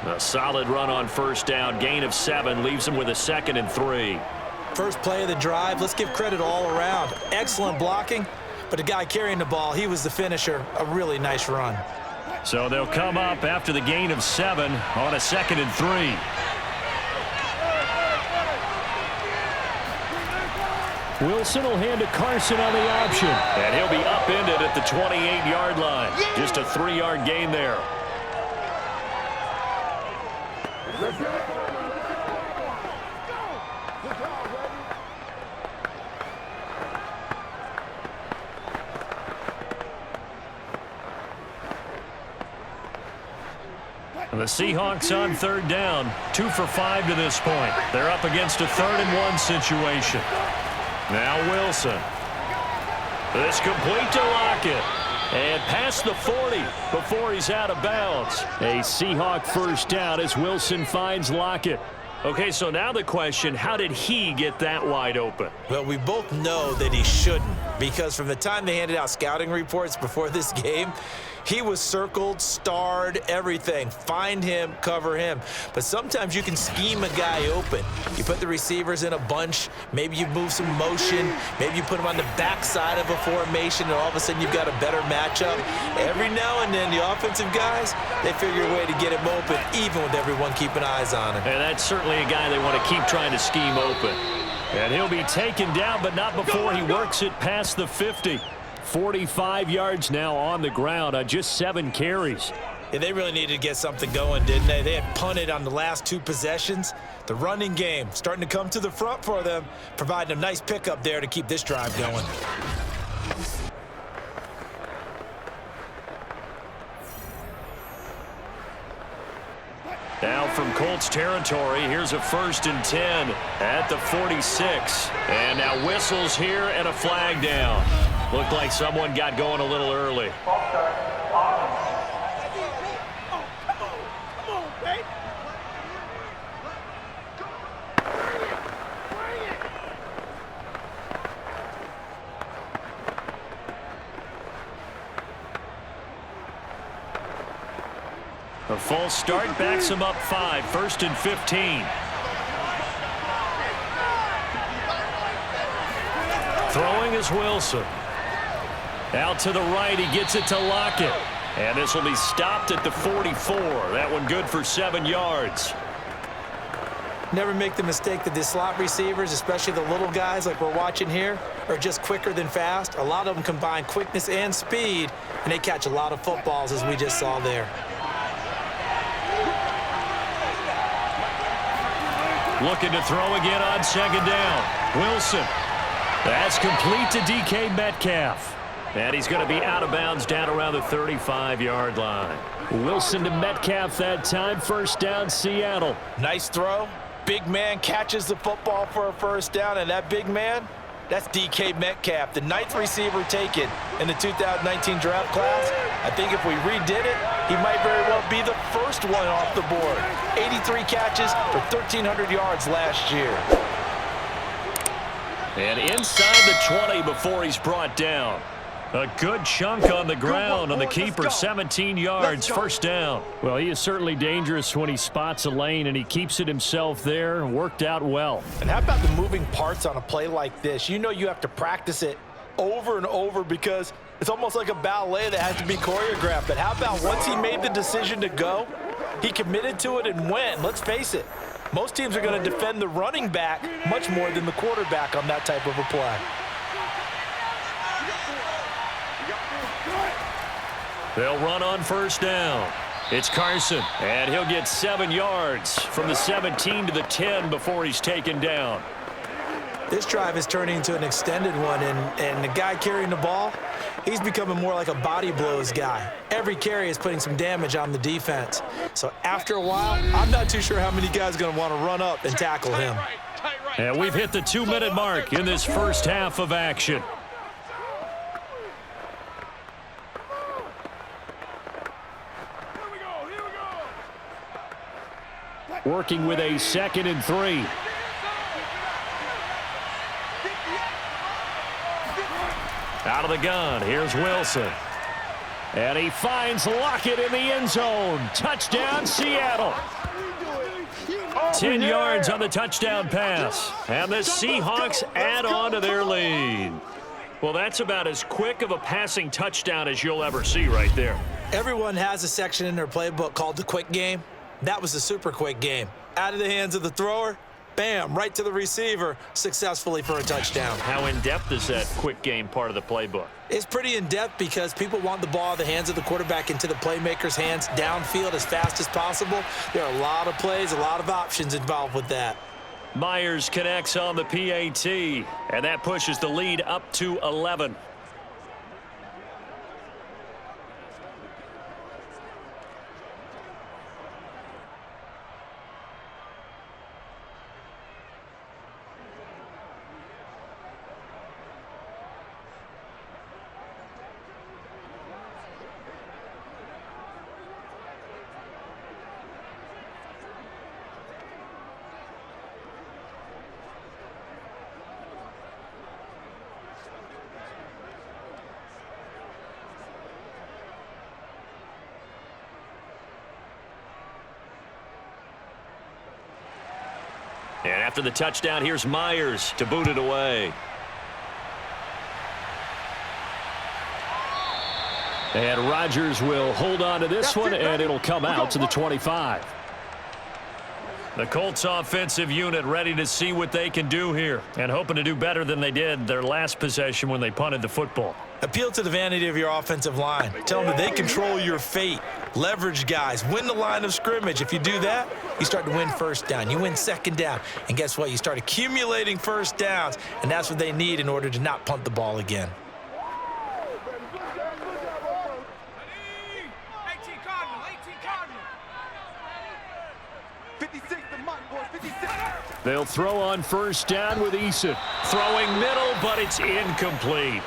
C: A solid run on 1st down, gain of 7, leaves him with a 2nd and 3.
D: First play of the drive, let's give credit all around. Excellent blocking, but the guy carrying the ball, he was the finisher. A really nice run.
C: So they'll come up after the gain of 7 on a 2nd and 3. Wilson will hand to Carson on the option. And he'll be upended at the 28-yard line. Just a 3-yard gain there. The Seahawks on 3rd down, 2 for 5 to this point. They're up against a 3rd and 1 situation. Now Wilson. This complete to Lockett. And past the 40 before he's out of bounds. A Seahawk 1st down as Wilson finds Lockett. Okay, so now the question, how did he get that wide open?
D: Well, we both know that he shouldn't, because from the time they handed out scouting reports before this game, he was circled, starred, everything. Find him, cover him. But sometimes you can scheme a guy open. You put the receivers in a bunch. Maybe you move some motion. Maybe you put him on the backside of a formation, and all of a sudden you've got a better matchup. Every now and then, the offensive guys, they figure a way to get him open, even with everyone keeping eyes on him.
C: And that's certainly a guy they want to keep trying to scheme open. And he'll be taken down, but not before he works it past the 50. 45 yards now on the ground on just 7 carries.
D: Yeah, they really needed to get something going, didn't they? They had punted on the last 2 possessions. The running game starting to come to the front for them, providing a nice pickup there to keep this drive going.
C: Now from Colts territory, here's a 1st and 10 at the 46. And now whistles here and a flag down. Looked like someone got going a little early. A false start backs him up 5, 1st and 15. Throwing is Wilson. Out to the right, he gets it to Lockett. And this will be stopped at the 44. That one good for 7 yards.
D: Never make the mistake that the slot receivers, especially the little guys like we're watching here, are just quicker than fast. A lot of them combine quickness and speed, and they catch a lot of footballs, as we just saw there.
C: Looking to throw again on 2nd down. Wilson. That's complete to DK Metcalf. And he's going to be out of bounds down around the 35-yard line. Wilson to Metcalf that time. 1st down, Seattle.
D: Nice throw. big man catches the football for a first down, and that big man, that's DK Metcalf, the 9th receiver taken in the 2019 draft class. I think if we redid it, he might very well be the first one off the board. 83 catches for 1,300 yards last year.
C: And inside the 20 before he's brought down. A good chunk on the ground on the keeper, 17 yards, first down. Well, he is certainly dangerous when he spots a lane, and he keeps it himself there. Worked out well.
D: And how about the moving parts on a play like this? You know you have to practice it over and over because it's almost like a ballet that has to be choreographed. But how about once he made the decision to go, he committed to it and went. Let's face it, most teams are going to defend the running back much more than the quarterback on that type of a play.
C: They'll run on first down. It's Carson, and he'll get 7 yards from the 17 to the 10 before he's taken down.
D: This drive is turning into an extended one, and the guy carrying the ball, he's becoming more like a body blows guy. Every carry is putting some damage on the defense. So after a while, I'm not too sure how many guys are going to want to run up and tackle him.
C: And we've hit the 2-minute mark in this first half of action. Working with a 2nd and 3. Out of the gun, here's Wilson. And he finds Lockett in the end zone. Touchdown, Seattle. 10 yards on the touchdown pass. And the Seahawks add on to their lead. Well, that's about as quick of a passing touchdown as you'll ever see right there.
D: Everyone has a section in their playbook called the quick game. That was the super quick game. Out of the hands of the thrower, bam, right to the receiver, successfully for a touchdown.
C: How in-depth is that quick game part of the playbook?
D: It's pretty in-depth because people want the ball out of the hands of the quarterback into the playmaker's hands downfield as fast as possible. There are a lot of plays, a lot of options involved with that.
C: Myers connects on the PAT, and that pushes the lead up to 11. And after the touchdown, here's Myers to boot it away. And Rodgers will hold on to this one, and it'll come out to the 25. The Colts offensive unit ready to see what they can do here and hoping to do better than they did their last possession when they punted the football.
D: Appeal to the vanity of your offensive line. Tell them that they control your fate. Leverage guys. Win the line of scrimmage. If you do that, you start to win first down. You win second down. And guess what? You start accumulating first downs, and that's what they need in order to not punt the ball again.
C: They'll throw on first down with Eason. Throwing middle, but it's incomplete.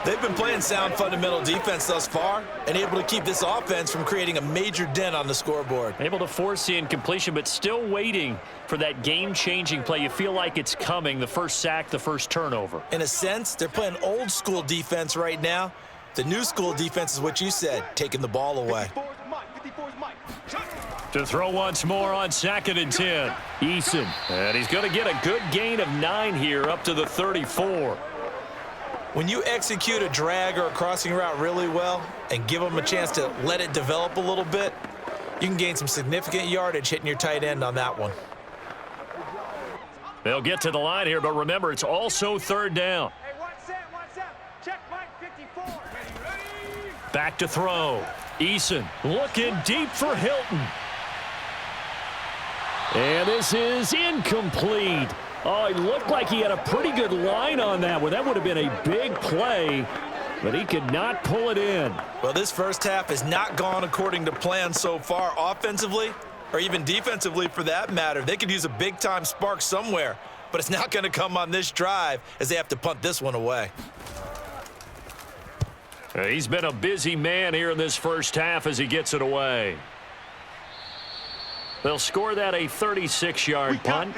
D: They've been playing sound fundamental defense thus far and able to keep this offense from creating a major dent on the scoreboard.
C: Able to force the incompletion, but still waiting for that game-changing play. You feel like it's coming, the first sack, the first turnover.
D: In a sense, they're playing old-school defense right now. The new-school defense is what you said, taking the ball away.
C: To throw once more on 2nd and 10. Eason, and he's going to get a good gain of 9 here up to the 34.
D: When you execute a drag or a crossing route really well and give them a chance to let it develop a little bit, you can gain some significant yardage hitting your tight end on that one.
C: They'll get to the line here, but remember, it's also third down.
E: Hey, one set. Check Mike 54.
C: Back to throw. Eason looking deep for Hilton. And this is incomplete. Oh, it looked like he had a pretty good line on that one. That would have been a big play, but he could not pull it in.
D: Well, this first half has not gone according to plan so far offensively. or even defensively for that matter. They could use a big-time spark somewhere, but it's not going to come on this drive as they have to punt this one away.
C: He's been a busy man here in this first half as he gets it away. They'll score that a 36-yard punt.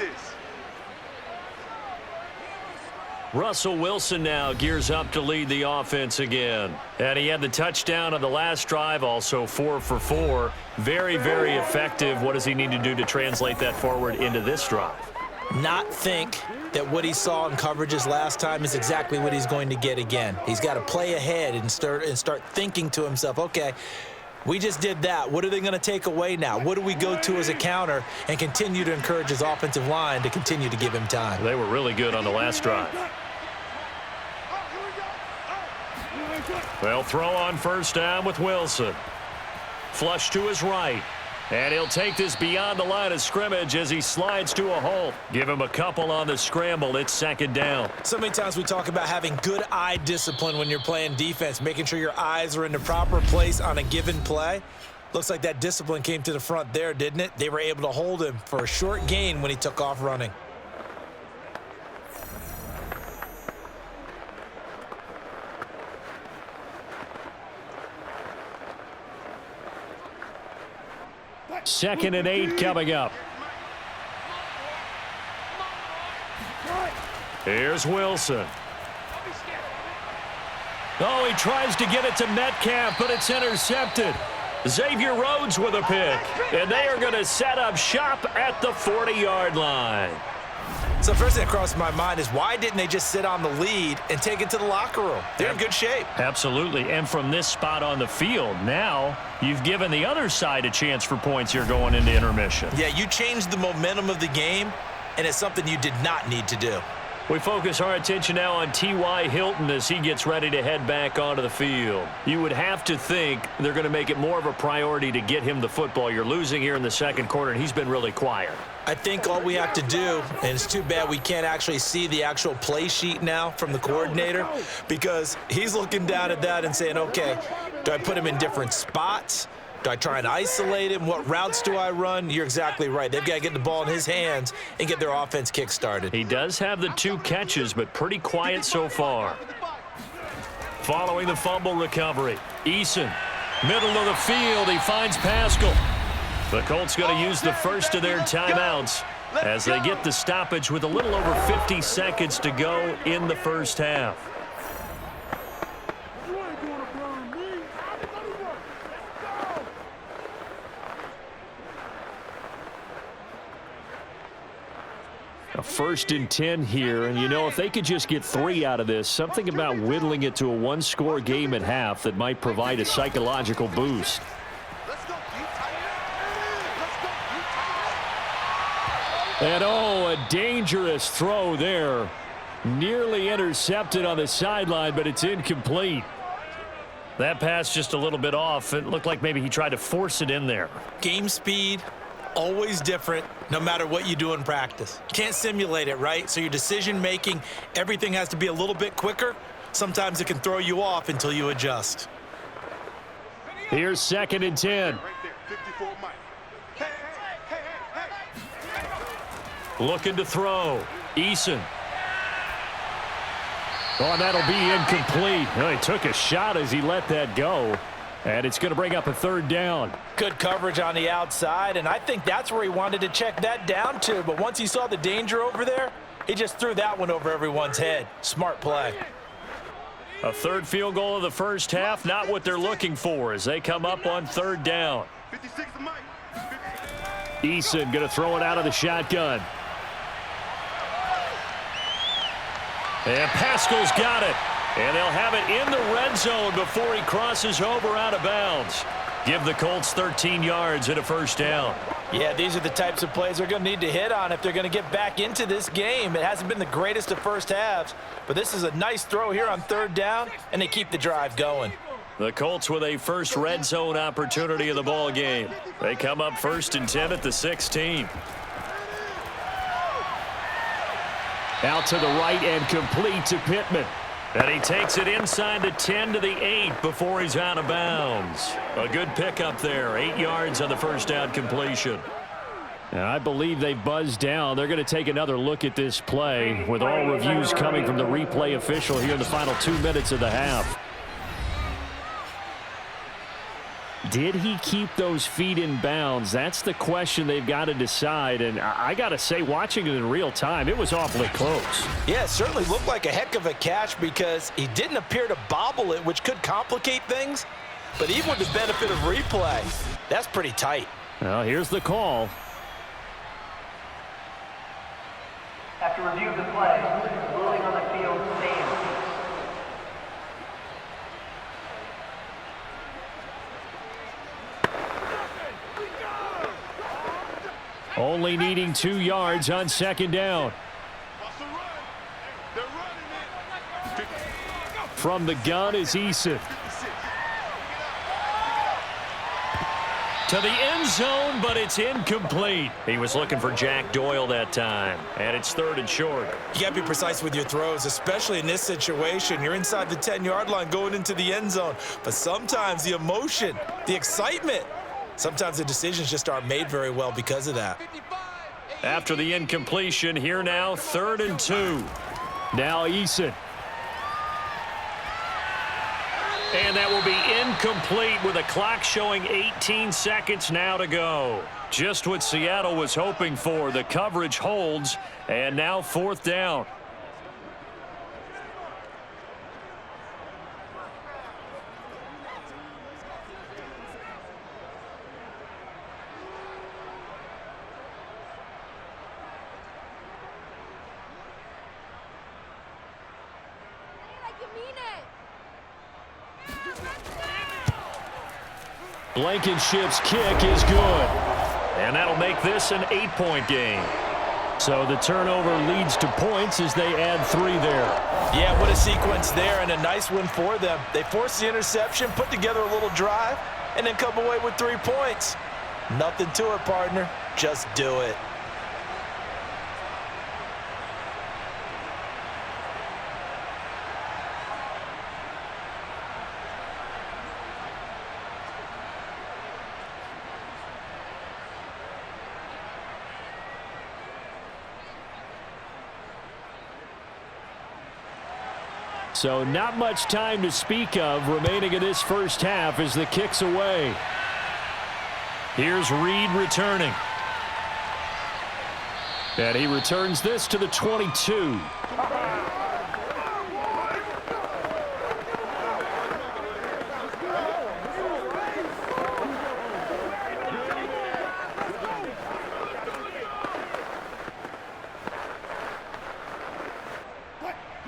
C: Russell Wilson now gears up to lead the offense again. And he had the touchdown on the last drive, also 4 for 4. Very, very effective. What does he need to do to translate that forward into this drive?
D: Not think that what he saw in coverages last time is exactly what he's going to get again. He's got to play ahead and start thinking to himself, okay, we just did that. What are they going to take away now? What do we go to as a counter? And continue to encourage his offensive line to continue to give him time.
C: They were really good on the last drive. They'll throw on first down with Wilson. Flush to his right. And he'll take this beyond the line of scrimmage as he slides to a hole. Give him a couple on the scramble. It's second down.
D: So many times we talk about having good eye discipline when you're playing defense, making sure your eyes are in the proper place on a given play. Looks like that discipline came to the front there, didn't it? They were able to hold him for a short gain when he took off running.
C: Second and 8 coming up. Here's Wilson. Oh, he tries to get it to Metcalf, but it's intercepted. Xavier Rhodes with a pick, and they are going to set up shop at the 40-yard line.
D: So first thing that crossed my mind is why didn't they just sit on the lead and take it to the locker room? They're in good shape.
C: Absolutely, and from this spot on the field, now you've given the other side a chance for points here going into intermission.
D: Yeah, you changed the momentum of the game, and it's something you did not need to do.
C: We focus our attention now on T.Y. Hilton as he gets ready to head back onto the field. You would have to think they're going to make it more of a priority to get him the football. You're losing here in the second quarter, and he's been really quiet.
D: I think all we have to do, and it's too bad we can't actually see the actual play sheet now from the coordinator, because he's looking down at that and saying, okay, do I put him in different spots? Do I try and isolate him? What routes do I run? You're exactly right. They've got to get the ball in his hands and get their offense kick-started.
C: He does have the 2 catches, but pretty quiet so far. Following the fumble recovery, Eason, middle of the field, he finds Pascal. The Colts going to use the first of their timeouts as they get the stoppage with a little over 50 seconds to go in the first half. A 1st and 10 here, and you know, if they could just get 3 out of this, something about whittling it to a 1-score game at half that might provide a psychological boost. And oh, a dangerous throw there. Nearly intercepted on the sideline, but it's incomplete. That pass just a little bit off. It looked like maybe he tried to force it in there.
D: Game speed, always different, no matter what you do in practice. You can't simulate it, right? So your decision-making, everything has to be a little bit quicker. Sometimes it can throw you off until you adjust.
C: Here's 2nd and 10. Looking to throw. Eason. Oh, that'll be incomplete. Well, he took a shot as he let that go. And it's going to bring up a 3rd down.
D: Good coverage on the outside, and I think that's where he wanted to check that down to. But once he saw the danger over there, he just threw that one over everyone's head. Smart play.
C: A 3rd field goal of the first half, not what they're looking for as they come up on 3rd down. Eason going to throw it out of the shotgun. And Pascal's got it. And they'll have it in the red zone before he crosses over out of bounds. Give the Colts 13 yards and a 1st down.
D: Yeah, these are the types of plays they're going to need to hit on if they're going to get back into this game. It hasn't been the greatest of first halves, but this is a nice throw here on 3rd down, and they keep the drive going.
C: The Colts with a first red zone opportunity of the ball game. They come up 1st and 10 at the 16. Out to the right and complete to Pittman. And he takes it inside the 10 to the 8 before he's out of bounds. A good pickup there. 8 yards on the 1st down completion. And I believe they buzzed down. They're going to take another look at this play with all reviews coming from the replay official here in the final 2 minutes of the half. Did he keep those feet in bounds? That's the question they've got to decide. And I got to say, watching it in real time, it was awfully close.
D: Yeah, it certainly looked like a heck of a catch because he didn't appear to bobble it, which could complicate things. But even with the benefit of replay, that's pretty tight.
C: Well, here's the call.
E: After review of the play, ruling on the field stands.
C: Only needing 2 yards on second down. From the gun is Eason. To the end zone, but it's incomplete. He was looking for Jack Doyle that time, and it's 3rd and short.
D: You got to be precise with your throws, especially in this situation. You're inside the 10-yard line going into the end zone. But sometimes the emotion, the excitement, sometimes the decisions just aren't made very well because of that.
C: After the incompletion, here now, 3rd and 2. Now Eason. And that will be incomplete with a clock showing 18 seconds now to go. Just what Seattle was hoping for. The coverage holds, and now 4th down. Blankenship's kick is good. And that'll make this an 8-point game. So the turnover leads to points as they add 3 there.
D: Yeah, what a sequence there, and a nice win for them. They forced the interception, put together a little drive, and then come away with 3 points. Nothing to it, partner. Just do it.
C: So not much time to speak of remaining in this first half as the kick's away. Here's Reed returning. And he returns this to the 22.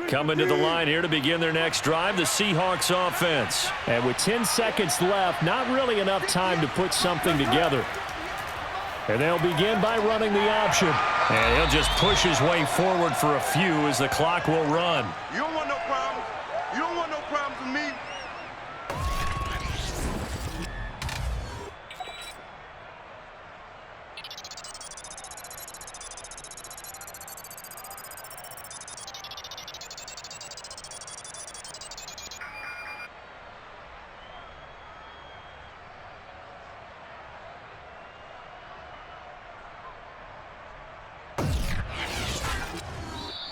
C: Coming to the line here to begin their next drive, the Seahawks offense. And with 10 seconds left, not really enough time to put something together. And they'll begin by running the option. And he'll just push his way forward for a few as the clock will run.
A: You don't want no problems. You don't want no problems with me.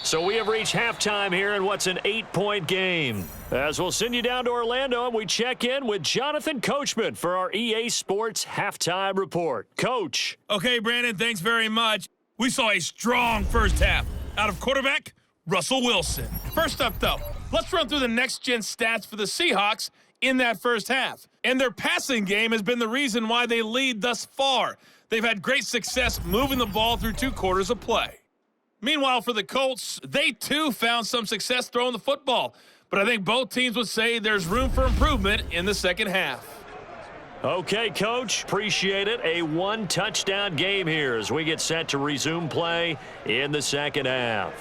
C: So we have reached halftime here in what's an 8-point game. As we'll send you down to Orlando, and we check in with Jonathan Coachman for our EA Sports Halftime Report. Coach.
F: Okay, Brandon, thanks very much. We saw a strong first half out of quarterback Russell Wilson. First up, though, let's run through the next-gen stats for the Seahawks in that first half. And their passing game has been the reason why they lead thus far. They've had great success moving the ball through 2 quarters of play. Meanwhile, for the Colts, they too found some success throwing the football. But I think both teams would say there's room for improvement in the second half.
C: Okay, Coach. Appreciate it. A 1-touchdown game here as we get set to resume play in the second half.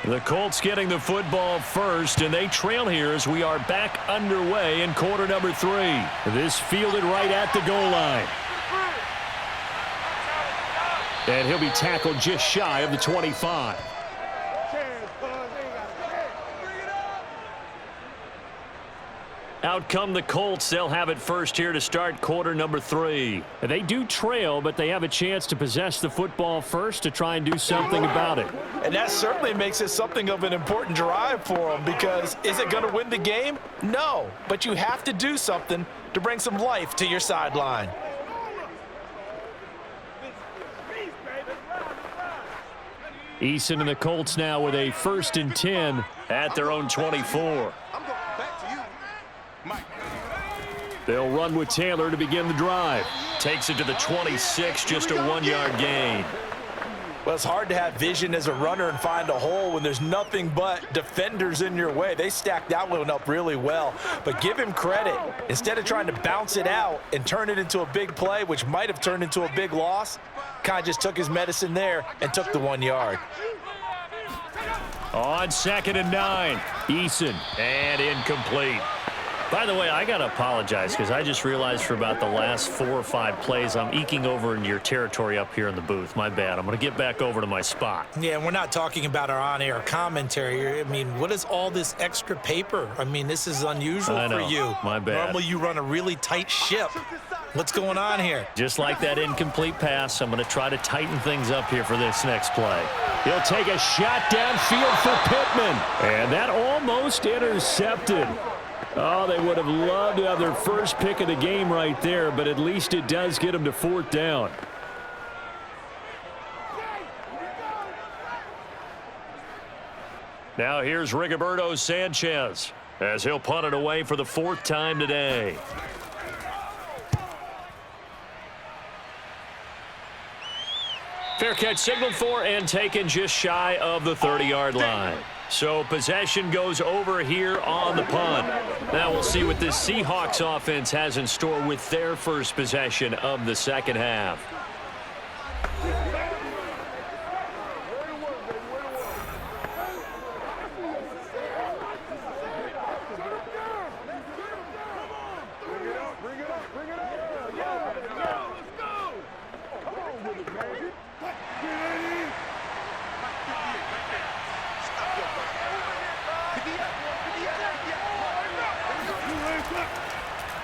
C: The Colts getting the football first, and they trail here as we are back underway in quarter number 3. This fielded right at the goal line. And he'll be tackled just shy of the 25. Out come the Colts. They'll have it first here to start quarter number 3. They do trail, but they have a chance to possess the football first to try and do something about it.
D: And that certainly makes it something of an important drive for them, because is it going to win the game? No, but you have to do something to bring some life to your sideline.
C: Eason and the Colts now with a 1st and 10 at their own 24. They'll run with Taylor to begin the drive. Takes it to the 26, just a 1-yard gain.
D: Well, it's hard to have vision as a runner and find a hole when there's nothing but defenders in your way. They stacked that one up really well. But give him credit. Instead of trying to bounce it out and turn it into a big play, which might have turned into a big loss, kind of just took his medicine there and took the 1 yard.
C: On 2nd and 9, Eason, and incomplete. By the way, I got to apologize because I just realized for about the last 4 or 5 plays, I'm eking over into your territory up here in the booth. My bad. I'm going to get back over to my spot.
D: Yeah, and we're not talking about our on-air commentary. I mean, what is all this extra paper? I mean, this is unusual for you.
C: My bad.
D: Normally you run a really tight ship. What's going on here?
C: Just like that incomplete pass, I'm going to try to tighten things up here for this next play. He'll take a shot downfield for Pittman. And that almost intercepted. Oh, they would have loved to have their first pick of the game right there, but at least it does get them to 4th down. Now here's Rigoberto Sanchez as he'll punt it away for the 4th time today. Fair catch signaled for and taken just shy of the 30-yard line. So possession goes over here on the punt. Now we'll see what this Seahawks offense has in store with their first possession of the second half.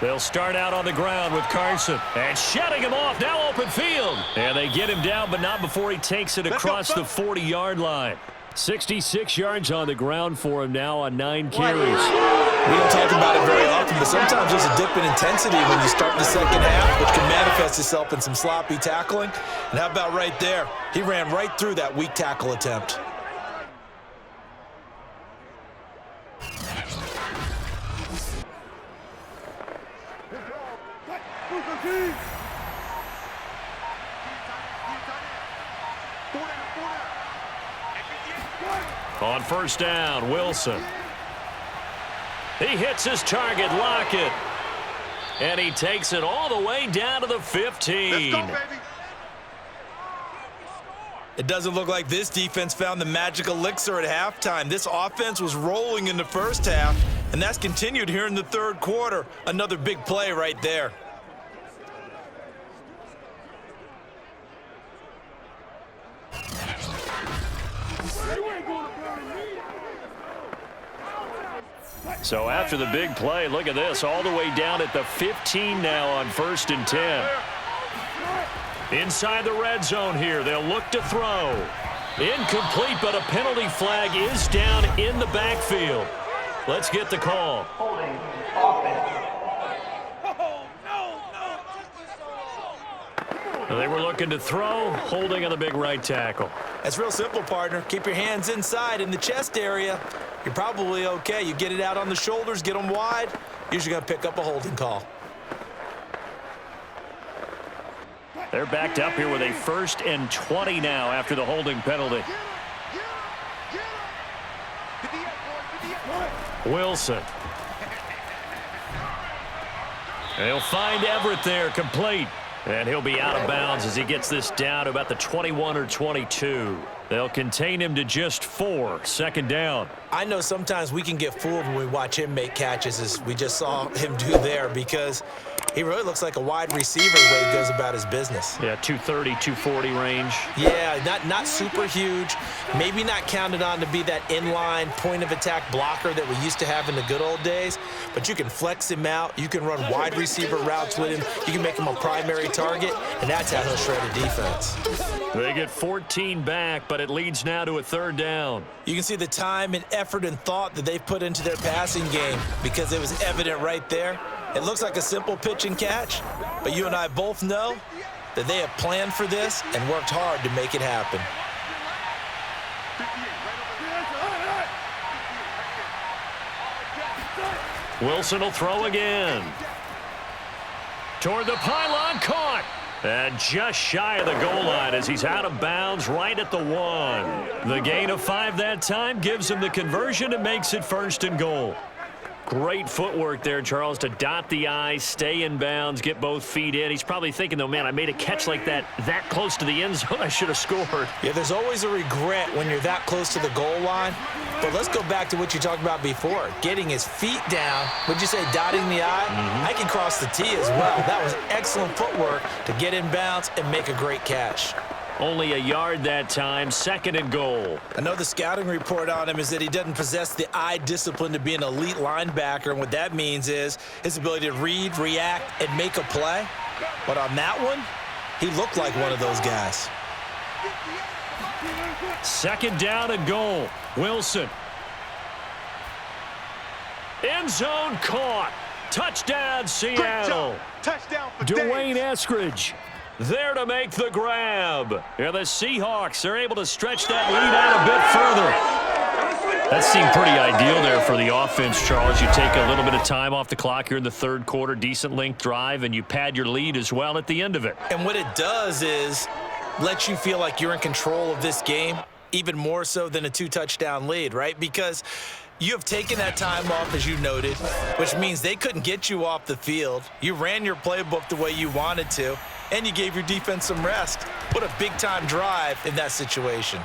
C: They'll start out on the ground with Carson. And shutting him off, now open field. And they get him down, but not before he takes it across the 40-yard line. 66 yards on the ground for him now on 9 carries.
D: We don't talk about it very often, but sometimes there's a dip in intensity when you start the second half, which can manifest itself in some sloppy tackling. And how about right there? He ran right through that weak tackle attempt.
C: On 1st down, Wilson. He hits his target, Lockett. And he takes it all the way down to the 15.
A: Let's go, baby.
D: It doesn't look like this defense found the magic elixir at halftime. This offense was rolling in the first half, and that's continued here in the 3rd quarter. Another big play right there.
C: So after the big play, look at this, all the way down at the 15 now on 1st and 10. Inside the red zone here, they'll look to throw. Incomplete, but a penalty flag is down in the backfield. Let's get the call.
E: Holding offense.
C: They were looking to throw, holding on the big right tackle.
D: That's real simple, partner. Keep your hands inside in the chest area. You're probably okay. You get it out on the shoulders, get them wide. Usually going to pick up a holding call.
C: They're backed up here with a 1st and 20 now after the holding penalty. Wilson. They'll find Everett there, complete. And he'll be out of bounds as he gets this down to about the 21 or 22. They'll contain him to just 4. Second down.
D: I know sometimes we can get fooled when we watch him make catches, as we just saw him do there, because he really looks like a wide receiver the way he goes about his business.
C: Yeah, 230, 240 range.
D: Yeah, not super huge. Maybe not counted on to be that inline point-of-attack blocker that we used to have in the good old days, but you can flex him out. You can run wide receiver routes with him. You can make him a primary target, and that's how he'll shred a defense.
C: They get 14 back, but it leads now to a third down.
D: You can see the time and effort and thought that they've put into their passing game because it was evident right there. It looks like a simple pitch and catch, but you and I both know that they have planned for this and worked hard to make it happen.
C: Wilson will throw again. Toward the pylon, caught. And just shy of the goal line as he's out of bounds right at the 1. The gain of 5 that time gives him the conversion and makes it 1st and goal. Great footwork there, Charles, to dot the I, stay in bounds, get both feet in. He's probably thinking, though, man, I made a catch like that close to the end zone. I should have scored.
D: Yeah, there's always a regret when you're that close to the goal line. But let's go back to what you talked about before, getting his feet down. Would you say dotting the I? I can cross the T as well. That was excellent footwork to get in bounds and make a great catch.
C: Only a yard that time, 2nd and goal.
D: I know the scouting report on him is that he doesn't possess the eye discipline to be an elite linebacker, and what that means is his ability to read, react, and make a play. But on that one, he looked like one of those guys.
C: 2nd down and goal. Wilson. End zone caught. Touchdown, Seattle.
A: Touchdown for
C: Dwayne Eskridge there to make the grab. Yeah, the Seahawks are able to stretch that lead out a bit further. That seemed pretty ideal there for the offense, Charles. You take a little bit of time off the clock here in the 3rd quarter, decent length drive, and you pad your lead as well at the end of it.
D: And what it does is let you feel like you're in control of this game, even more so than a 2-touchdown lead, right? Because you have taken that time off, as you noted, which means they couldn't get you off the field. You ran your playbook the way you wanted to, and you gave your defense some rest. What a big-time drive in that situation.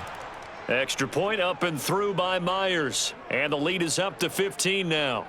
C: Extra point up and through by Myers. And the lead is up to 15 now.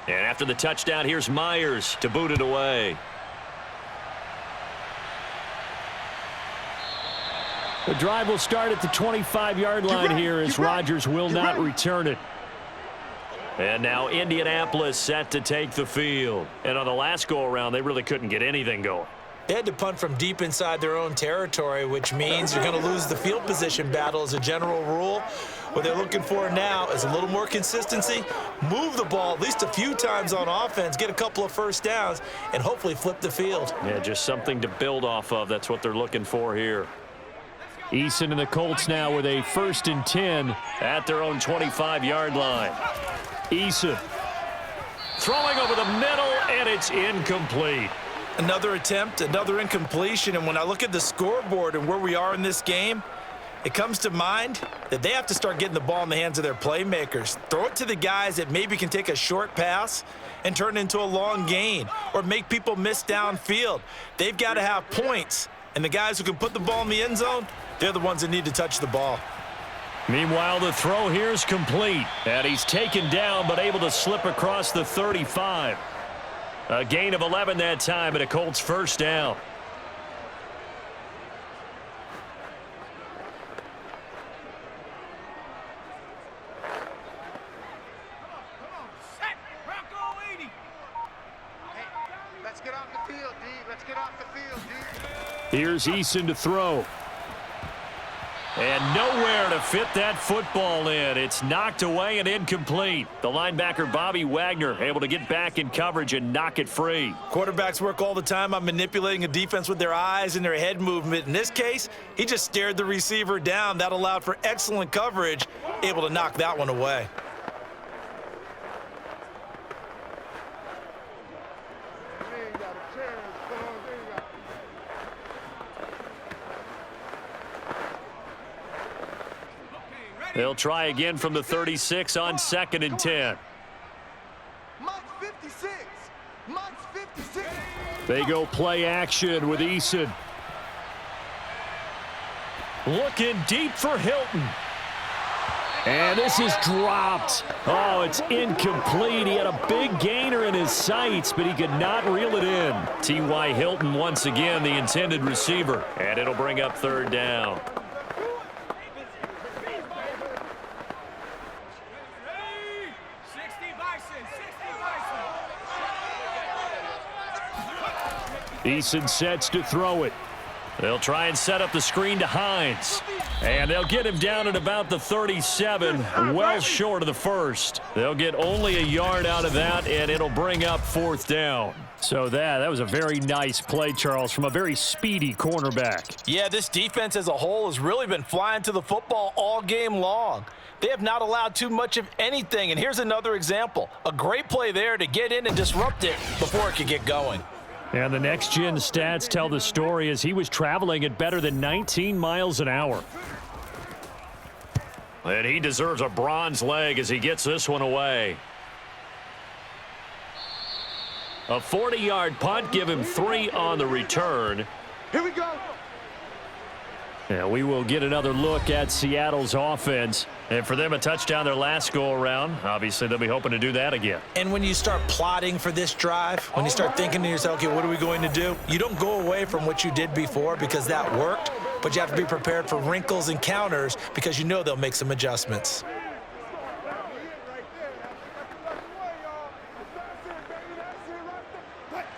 C: And after the touchdown, here's Myers to boot it away. The drive will start at the 25-yard line here as Rodgers will not return it. And now Indianapolis set to take the field. And on the last go-around, they really couldn't get anything going.
D: They had to punt from deep inside their own territory, which means you're going to lose the field position battle as a general rule. What they're looking for now is a little more consistency, move the ball at least a few times on offense, get a couple of first downs, and hopefully flip the field.
C: Yeah, just something to build off of. That's what they're looking for here. Eason and the Colts now with a 1st and 10 at their own 25-yard line. Eason throwing over the middle, and it's incomplete.
D: Another attempt, another incompletion, and when I look at the scoreboard and where we are in this game, it comes to mind that they have to start getting the ball in the hands of their playmakers. Throw it to the guys that maybe can take a short pass and turn it into a long gain or make people miss downfield. They've got to have points, and the guys who can put the ball in the end zone, they're the ones that need to touch the ball.
C: Meanwhile, the throw here is complete, and he's taken down but able to slip across the 35. A gain of 11 that time and a Colts 1st down.
A: Let's get off the field, D.
C: Here's Eason to throw. And nowhere to fit that football in. It's knocked away and incomplete. The linebacker, Bobby Wagner, able to get back in coverage and knock it free.
D: Quarterbacks work all the time on manipulating a defense with their eyes and their head movement. In this case, he just stared the receiver down. That allowed for excellent coverage, able to knock that one away.
C: They'll try again from the 36 on 2nd and 10. They go play action with Eason. Looking deep for Hilton. And this is dropped. Oh, it's incomplete. He had a big gainer in his sights, but he could not reel it in. T.Y. Hilton once again the intended receiver. And it'll bring up 3rd down. Eason sets to throw it. They'll try and set up the screen to Hines. And they'll get him down at about the 37, well short of the first. They'll get only a yard out of that, and it'll bring up 4th down. So that was a very nice play, Charles, from a very speedy cornerback.
D: Yeah, this defense as a whole has really been flying to the football all game long. They have not allowed too much of anything, and here's another example. A great play there to get in and disrupt it before it could get going.
C: And the next-gen stats tell the story as he was traveling at better than 19 miles an hour. And he deserves a bronze leg as he gets this one away. A 40-yard punt, give him 3 on the return.
A: Here we go.
C: Yeah, we will get another look at Seattle's offense. And for them, a touchdown their last go-around. Obviously, they'll be hoping to do that again.
D: And when you start plotting for this drive, when you start thinking to yourself, okay, what are we going to do? You don't go away from what you did before because that worked, but you have to be prepared for wrinkles and counters because you know they'll make some adjustments.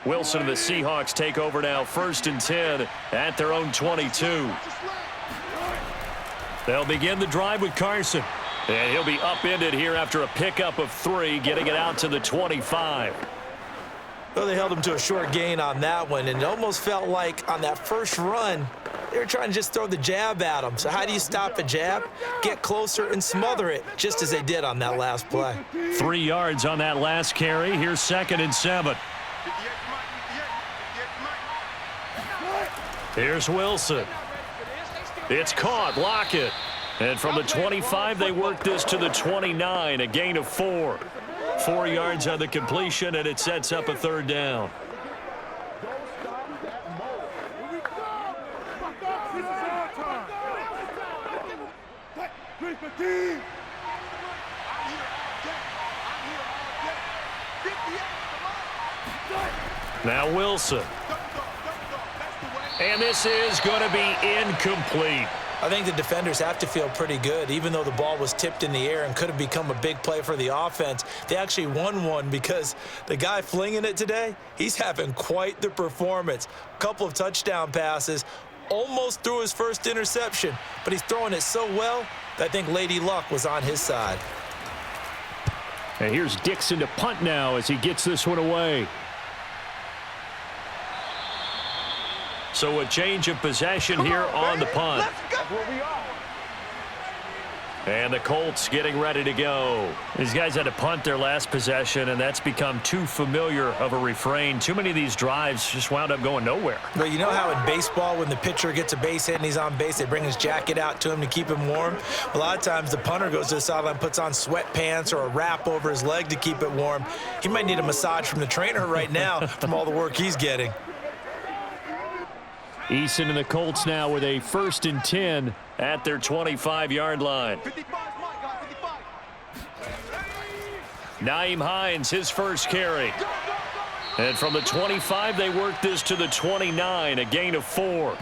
C: Wilson and the Seahawks take over now, 1st and 10 at their own 22. They'll begin the drive with Carson. And he'll be upended here after a pickup of 3, getting it out to the 25.
D: Well, they held him to a short gain on that one, and it almost felt like on that first run, they were trying to just throw the jab at him. So how do you stop a jab? Get closer and smother it, just as they did on that last play.
C: 3 yards on that last carry. Here's 2nd and 7. Here's Wilson. It's caught. Lockett. And from the 25, they work this to the 29, a gain of 4. 4 yards on the completion, and it sets up a 3rd down. Now Wilson. And this is going to be incomplete.
D: I think the defenders have to feel pretty good. Even though the ball was tipped in the air and could have become a big play for the offense, they actually won one because the guy flinging it today, he's having quite the performance. A couple of touchdown passes, almost threw his first interception, but he's throwing it so well that I think Lady Luck was on his side.
C: And here's Dixon to punt now as he gets this one away. So a change of possession here on the punt. And the Colts getting ready to go. These guys had to punt their last possession, and that's become too familiar of a refrain. Too many of these drives just wound up going nowhere.
D: Well, you know how in baseball when the pitcher gets a base hit and he's on base, they bring his jacket out to him to keep him warm? A lot of times the punter goes to the sideline, puts on sweatpants or a wrap over his leg to keep it warm. He might need a massage from the trainer right now from all the work he's getting.
C: Eason and the Colts now with a 1st and 10 at their 25-yard line. Nyheim Hines, his first carry. And from the 25, they work this to the 29, a gain of 4.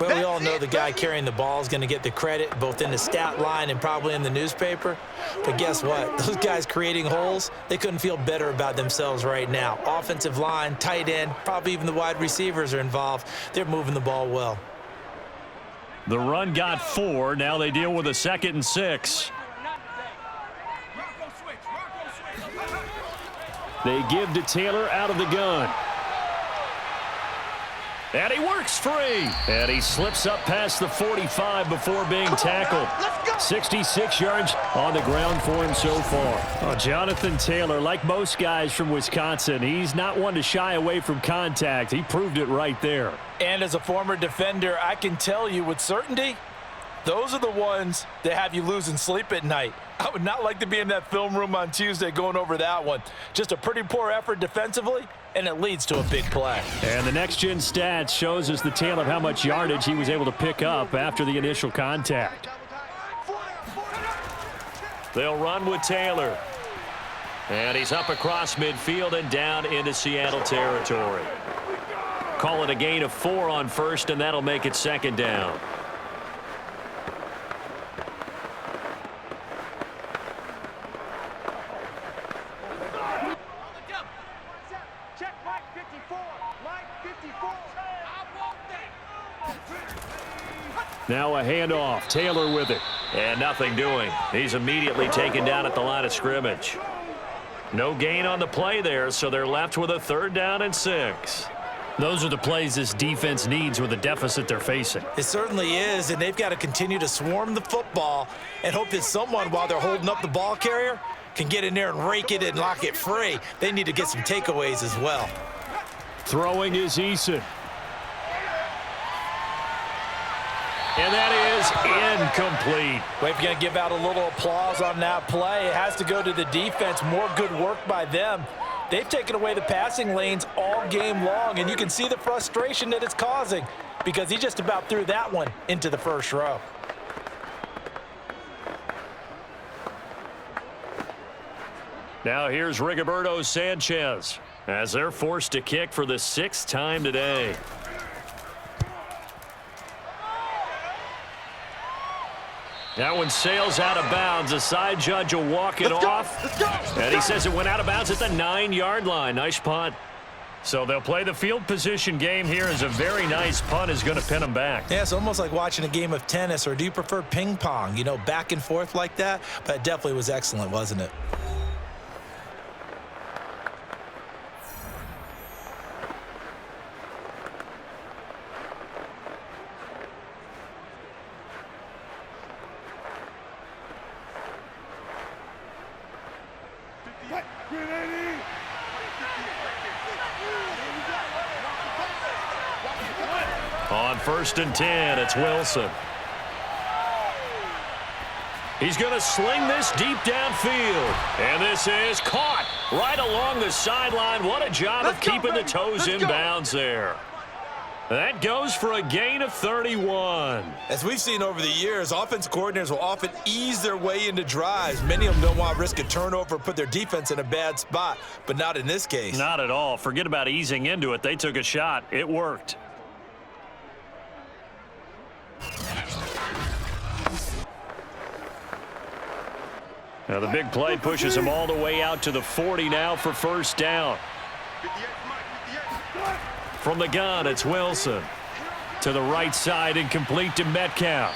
D: Well, we all know the guy carrying the ball is going to get the credit, both in the stat line and probably in the newspaper. But guess what? Those guys creating holes, they couldn't feel better about themselves right now. Offensive line, tight end, probably even the wide receivers are involved. They're moving the ball well.
C: The run got 4. Now they deal with a 2nd and 6. They give to Taylor out of the gun. And he works free. And he slips up past the 45 before being tackled. 66 yards on the ground for him so far. Oh, Jonathan Taylor, like most guys from Wisconsin, he's not one to shy away from contact. He proved it right there.
D: And as a former defender, I can tell you with certainty, those are the ones that have you losing sleep at night. I would not like to be in that film room on Tuesday going over that one. Just a pretty poor effort defensively, and it leads to a big play.
C: And the next-gen stats shows us the tale of how much yardage he was able to pick up after the initial contact. They'll run with Taylor. And he's up across midfield and down into Seattle territory. Call it a gain of 4 on first, and that'll make it 2nd down. Now a handoff. Taylor with it. And nothing doing. He's immediately taken down at the line of scrimmage. No gain on the play there, so they're left with a 3rd down and 6. Those are the plays this defense needs with the deficit they're facing.
D: It certainly is, and they've got to continue to swarm the football and hope that someone, while they're holding up the ball carrier, can get in there and rake it and lock it free. They need to get some takeaways as well.
C: Throwing is Eason. And that is incomplete.
D: Well, if you're going to give out a little applause on that play, it has to go to the defense. More good work by them. They've taken away the passing lanes all game long, and you can see the frustration that it's causing because he just about threw that one into the first row.
C: Now here's Rigoberto Sanchez as they're forced to kick for the 6th time today. That one sails out of bounds. The side judge will walk it off. And he says it went out of bounds at the 9-yard line. Nice punt. So they'll play the field position game here as a very nice punt is going to pin them back.
D: Yeah, it's almost like watching a game of tennis, or do you prefer ping pong? You know, back and forth like that? But it definitely was excellent, wasn't it?
C: On 1st and 10, it's Wilson. He's going to sling this deep downfield. And this is caught right along the sideline. What a job of keeping the toes in bounds there. That goes for a gain of 31.
D: As we've seen over the years, offensive coordinators will often ease their way into drives. Many of them don't want to risk a turnover or put their defense in a bad spot, but not in this case.
C: Not at all. Forget about easing into it. They took a shot. It worked. Now the big play pushes him all the way out to the 40 now for 1st down. From the gun, it's Wilson. To the right side and complete to Metcalf.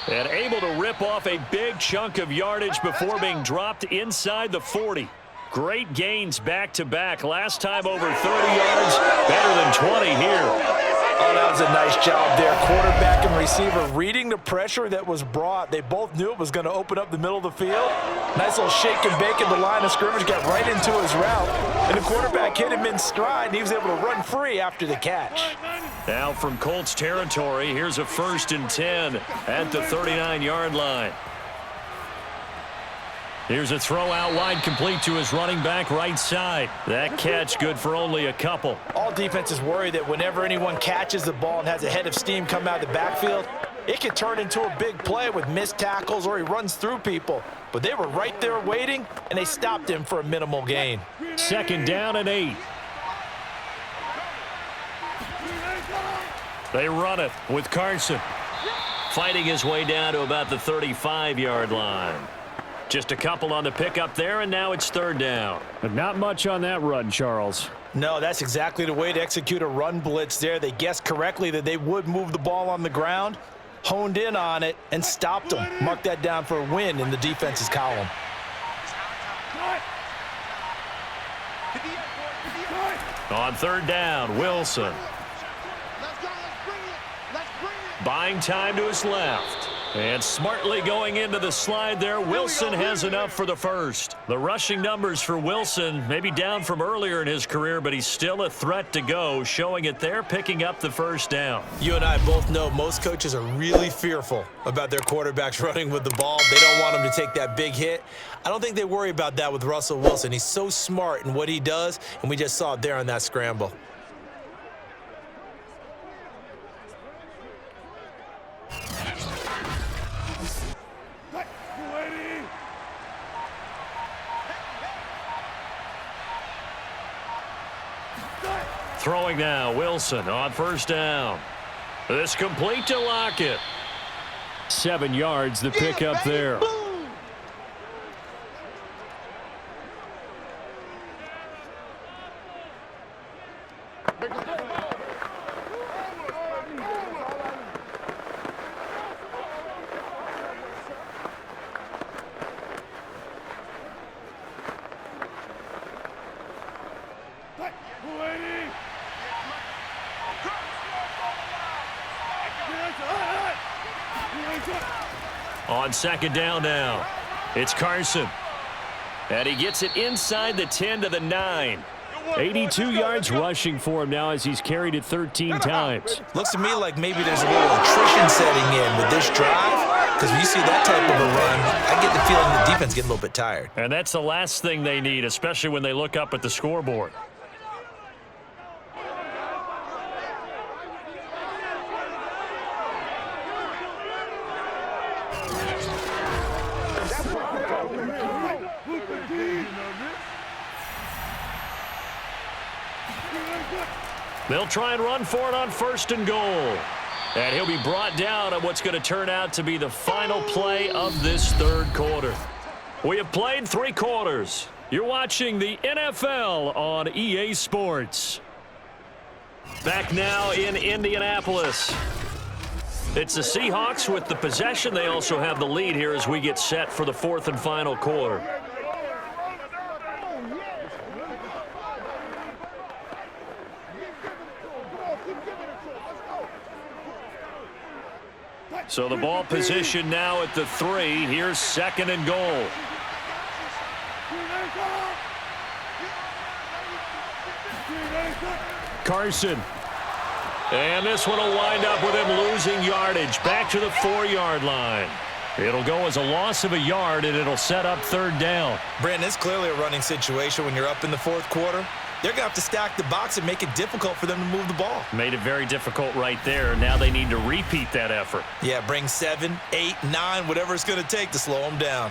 C: And able to rip off a big chunk of yardage before being dropped inside the 40. Great gains back-to-back. Last time over 30 yards, better than 20 here.
D: Oh, that was a nice job there. Quarterback and receiver reading the pressure that was brought. They both knew it was going to open up the middle of the field. Nice little shake and bake at the line of scrimmage, got right into his route. And the quarterback hit him in stride, and he was able to run free after the catch.
C: Now from Colts territory, here's a 1st and 10 at the 39-yard line. Here's a throw out wide, complete to his running back right side. That catch good for only a couple.
D: All defenses worry that whenever anyone catches the ball and has a head of steam come out of the backfield, it can turn into a big play with missed tackles or he runs through people. But they were right there waiting, and they stopped him for a minimal gain.
C: 2nd down and 8. They run it with Carson. Fighting his way down to about the 35-yard line. Just a couple on the pickup there, and now it's 3rd down. But not much on that run, Charles.
D: No, that's exactly the way to execute a run blitz there. They guessed correctly that they would move the ball on the ground, honed in on it, and stopped them. Mark that down for a win in the defense's column.
C: On third down, Wilson. Buying time to his left. And smartly going into the slide there, Wilson has enough for the first. The rushing numbers for Wilson maybe down from earlier in his career, but he's still a threat to go, showing it there, picking up the first down.
D: You and I both know most coaches are really fearful about their quarterbacks running with the ball. They don't want them to take that big hit. I don't think they worry about that with Russell Wilson. He's so smart in what he does, and we just saw it there on that scramble.
C: Throwing now, Wilson on first down. This complete to Lockett. 7 yards, the pickup there. On second down now, it's Carson. And he gets it inside the 10 to the 9. 82 yards rushing for him now as he's carried it 13 times.
D: Looks to me like maybe there's a little attrition setting in with this drive, because when you see that type of a run, I get the feeling the defense getting a little bit tired.
C: And that's the last thing they need, especially when they look up at the scoreboard. They'll try and run for it on first and goal. And he'll be brought down on what's going to turn out to be the final play of this third quarter. We have played 3 quarters. You're watching the NFL on EA Sports. Back now in Indianapolis. It's the Seahawks with the possession. They also have the lead here as we get set for the 4th and final quarter. So the ball position now at the 3. Here's second and goal. Carson. And this one will wind up with him losing yardage. Back to the 4-yard line. It'll go as a loss of a yard, and it'll set up third down.
D: Brandon, it's clearly a running situation when you're up in the 4th quarter. They're going to have to stack the box and make it difficult for them to move the ball.
C: Made it very difficult right there. Now they need to repeat that effort.
D: Yeah, bring 7, 8, 9, whatever it's going to take to slow them down.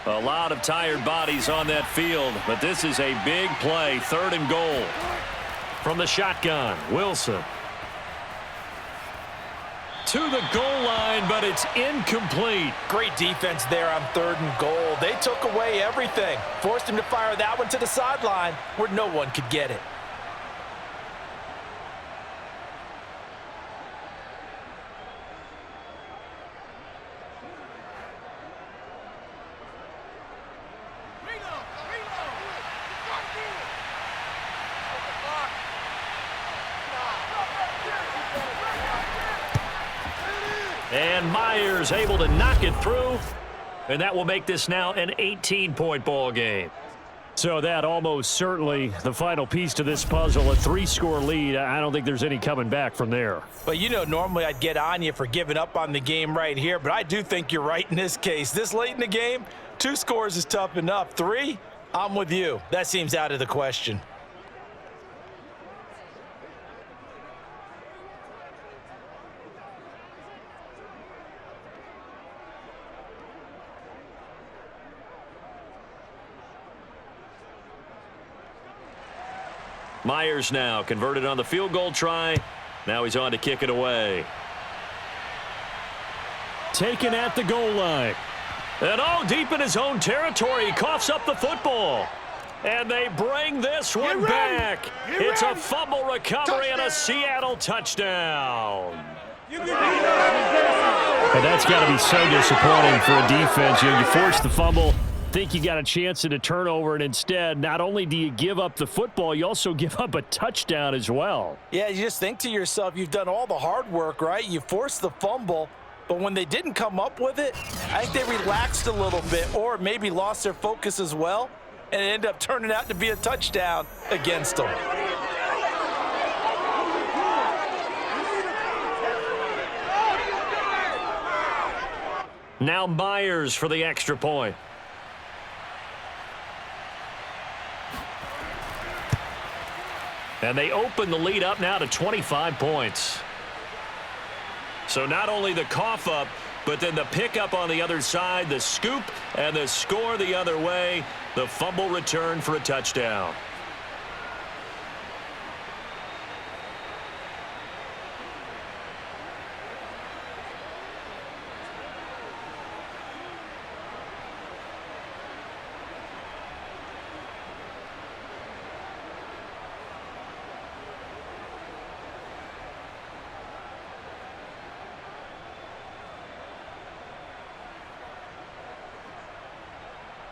C: A lot of tired bodies on that field, but this is a big play. 3rd and goal. From the shotgun, Wilson. To the goal line, but it's incomplete.
D: Great defense there on 3rd and goal. They took away everything. Forced him to fire that one to the sideline where no one could get it.
C: And Myers able to knock it through. And that will make this now an 18-point ball game. So that almost certainly the final piece to this puzzle, a 3-score lead. I don't think there's any coming back from there.
D: But you know, normally I'd get on you for giving up on the game right here, but I do think you're right in this case. This late in the game, 2 scores is tough enough. 3, I'm with you. That seems out of the question.
C: Myers now converted on the field goal try. Now he's on to kick it away. Taken at the goal line. And deep in his own territory, he coughs up the football. And they bring this one back. It's a fumble recovery and a Seattle touchdown.
G: And that's got to be so disappointing for a defense. You force the fumble, think you got a chance at a turnover, and instead, not only do you give up the football, you also give up a touchdown as well.
D: Yeah, you just think to yourself, you've done all the hard work, right? You forced the fumble, but when they didn't come up with it, I think they relaxed a little bit or maybe lost their focus as well, and it ended up turning out to be a touchdown against them.
C: Now Myers for the extra point. And they open the lead up now to 25 points. So not only the cough up, but then the pickup on the other side, the scoop, and the score the other way, the fumble return for a touchdown.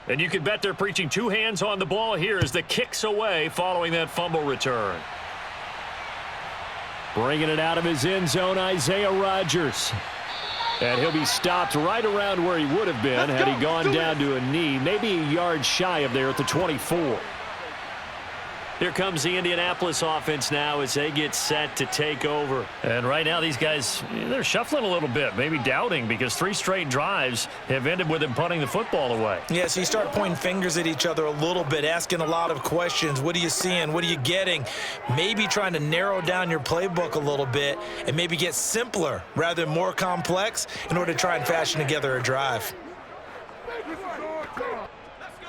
C: And you can bet they're preaching two hands on the ball here as the kick's away following that fumble return.
G: Bringing it out of his end zone, Isaiah Rodgers. And he'll be stopped right around where he would have been had he gone down to a knee, maybe a yard shy of there at the 24.
C: Here comes the Indianapolis offense now as they get set to take over. And right now these guys, they're shuffling a little bit, maybe doubting, because 3 straight drives have ended with them punting the football away.
D: Yeah, so you start pointing fingers at each other a little bit, asking a lot of questions. What are you seeing? What are you getting? Maybe trying to narrow down your playbook a little bit and maybe get simpler rather than more complex in order to try and fashion together a drive.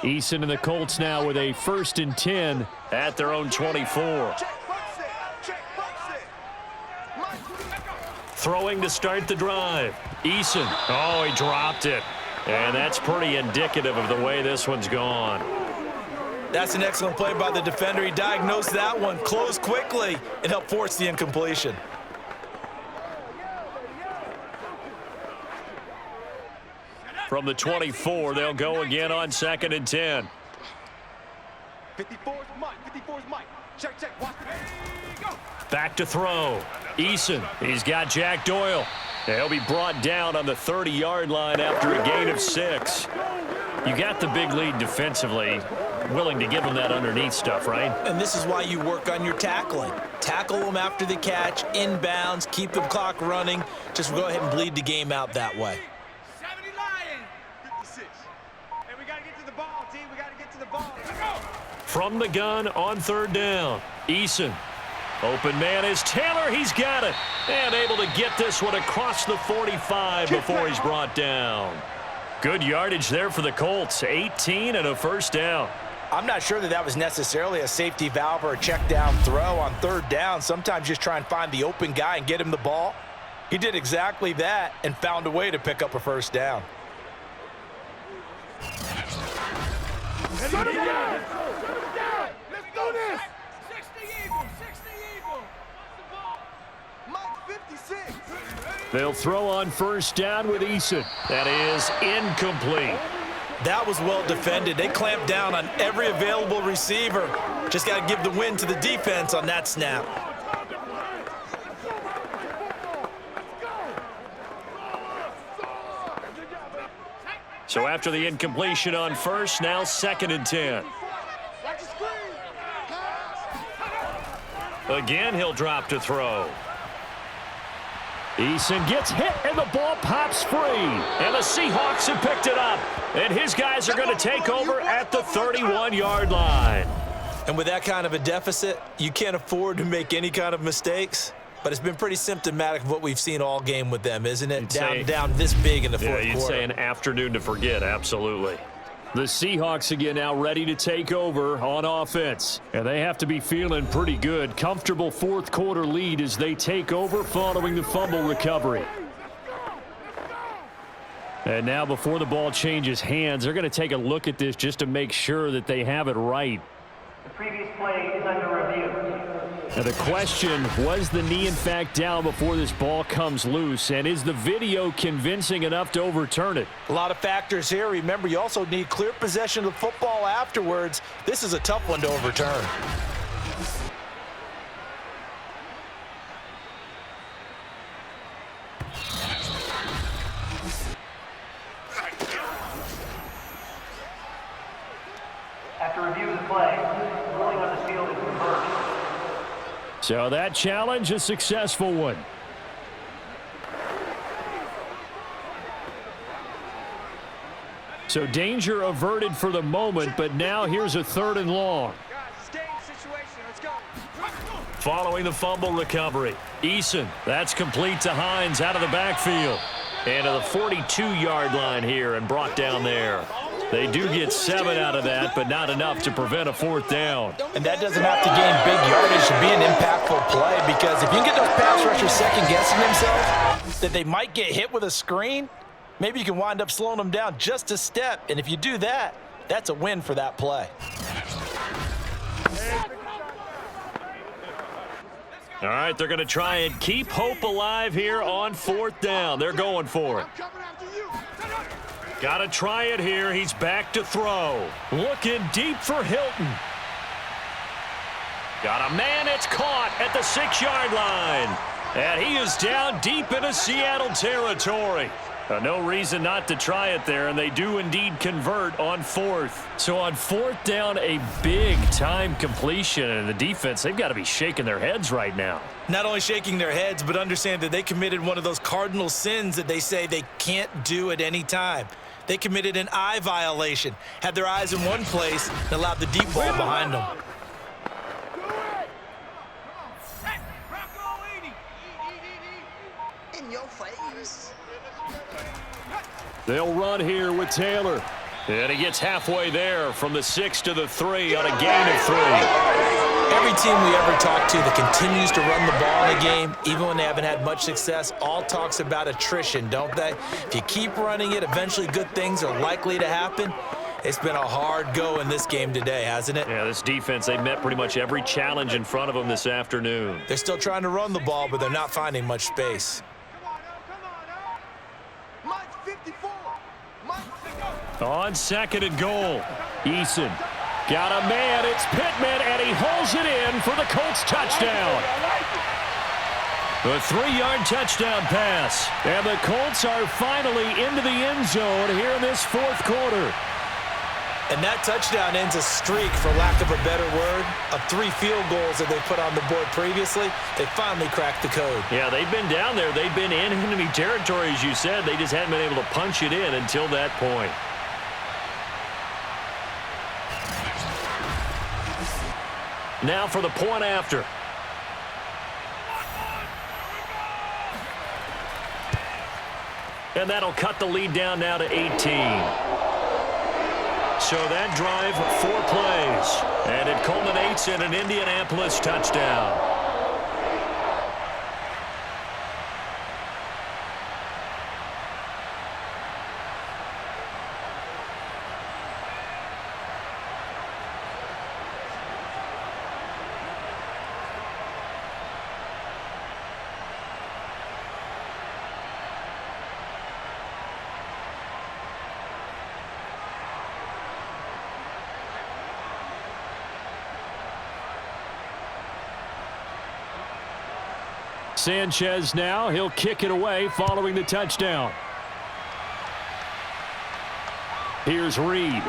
G: Eason and the Colts now with a 1st and 10
C: at their own 24. Throwing to start the drive. Eason. Oh, he dropped it. And that's pretty indicative of the way this one's gone.
D: That's an excellent play by the defender. He diagnosed that one, closed quickly, and helped force the incompletion.
C: From the 24, they'll go again on 2nd and 10.
H: 54's Mike. 54's Mike. Check, check. Watch.
C: Back to throw. Eason. He's got Jack Doyle. He'll be brought down on the 30-yard line after a gain of 6. You got the big lead defensively. Willing to give them that underneath stuff, right?
D: And this is why you work on your tackling. Tackle them after the catch, inbounds, keep the clock running. Just go ahead and bleed the game out that way.
C: From the gun on 3rd down. Eason. Open man is Taylor. He's got it. And able to get this one across the 45 before he's brought down. Good yardage there for the Colts. 18 and a 1st down.
D: I'm not sure that was necessarily a safety valve or a check down throw on 3rd down. Sometimes just try and find the open guy and get him the ball. He did exactly that and found a way to pick up a 1st down.
A: Shut him down! Let's do this!
H: 60 Eagle! 60 Eagle! What's the ball? Mike 56!
G: They'll throw on 1st down with Eason.
C: That is incomplete.
D: That was well defended. They clamped down on every available receiver. Just got to give the win to the defense on that snap.
C: So after the incompletion on 1st, now 2nd and 10. Again, he'll drop to throw.
G: Eason gets hit, and the ball pops free.
C: And the Seahawks have picked it up. And his guys are going to take over at the 31-yard line.
D: And with that kind of a deficit, you can't afford to make any kind of mistakes. But it's been pretty symptomatic of what we've seen all game with them, isn't it? Down this big in the 4th quarter.
C: Yeah, you'd say an afternoon to forget, absolutely.
G: The Seahawks again now ready to take over on offense. And they have to be feeling pretty good. Comfortable 4th quarter lead as they take over following the fumble recovery. And now before the ball changes hands, they're going to take a look at this just to make sure that they have it right.
E: The previous play is under review.
G: Now the question, was the knee in fact down before this ball comes loose? And is the video convincing enough to overturn it?
D: A lot of factors here. Remember, you also need clear possession of the football afterwards. This is a tough one to overturn.
E: After review of the play, ruling on the field is reversed.
G: So that challenge, a successful one. So danger averted for the moment, but now here's a 3rd and long. Following the fumble recovery, Eason, that's complete to Hines out of the backfield. And to the 42-yard line here and brought down there. They do get 7 out of that, but not enough to prevent a 4th down.
D: And that doesn't have to gain big yardage to be an impactful play, because if you can get those pass rushers second-guessing themselves that they might get hit with a screen, maybe you can wind up slowing them down just a step. And if you do that, that's a win for that play.
G: All right, they're going to try and keep hope alive here on 4th down. They're going for it. Got to try it here. He's back to throw. Looking deep for Hilton. Got a man. It's caught at the 6-yard line. And he is down deep into Seattle territory. No reason not to try it there, and they do indeed convert on 4th. So on 4th down, a big-time completion, and the defense, they've got to be shaking their heads right now.
D: Not only shaking their heads, but understand that they committed one of those cardinal sins that they say they can't do at any time. They committed an eye violation, had their eyes in one place, and allowed the deep ball behind them.
H: In your face.
G: They'll run here with Taylor. And he gets halfway there from the 6 to the 3 on a gain of 3.
D: Every team we ever talk to that continues to run the ball in a game, even when they haven't had much success, all talks about attrition, don't they? If you keep running it, eventually good things are likely to happen. It's been a hard go in this game today, hasn't it?
G: Yeah, this defense, they met pretty much every challenge in front of them this afternoon.
D: They're still trying to run the ball, but they're not finding much space.
H: Mike's 54.
G: On 2nd and goal, Eason got a man. It's Pittman, and he holds it in for the Colts touchdown. A 3-yard touchdown pass. And the Colts are finally into the end zone here in this 4th quarter.
D: And that touchdown ends a streak, for lack of a better word, of 3 field goals that they put on the board previously. They finally cracked the code.
G: Yeah, they've been down there. They've been in enemy territory, as you said. They just hadn't been able to punch it in until that point. Now for the point after. And that'll cut the lead down now to 18. So that drive, 4 plays. And it culminates in an Indianapolis touchdown. Sanchez now, he'll kick it away following the touchdown. Here's Reed.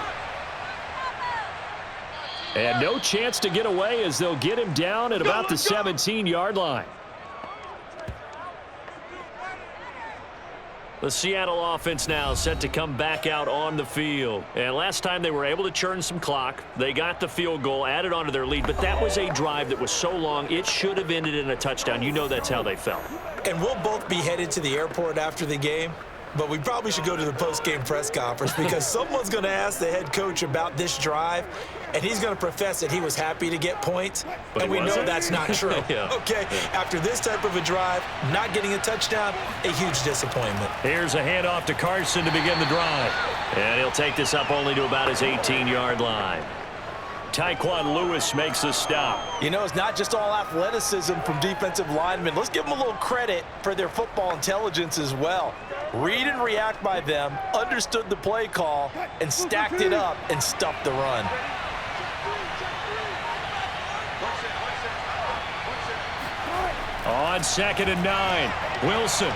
G: And no chance to get away as they'll get him down at about the 17-yard line. The Seattle offense now set to come back out on the field. And last time they were able to churn some clock. They got the field goal, added onto their lead, but that was a drive that was so long, it should have ended in a touchdown. You know that's how they felt.
D: And we'll both be headed to the airport after the game. But we probably should go to the post-game press conference because someone's going to ask the head coach about this drive, and he's going to profess that he was happy to get points, and we know that's not true. Okay, after this type of a drive, not getting a touchdown, a huge disappointment.
G: Here's a handoff to Carson to begin the drive. And he'll take this up only to about his 18-yard line. Tyquan Lewis makes the stop.
D: You know, it's not just all athleticism from defensive linemen. Let's give them a little credit for their football intelligence as well. Read and react by them, understood the play call, and stacked it up and stuffed the run.
C: On 2nd and 9, Wilson.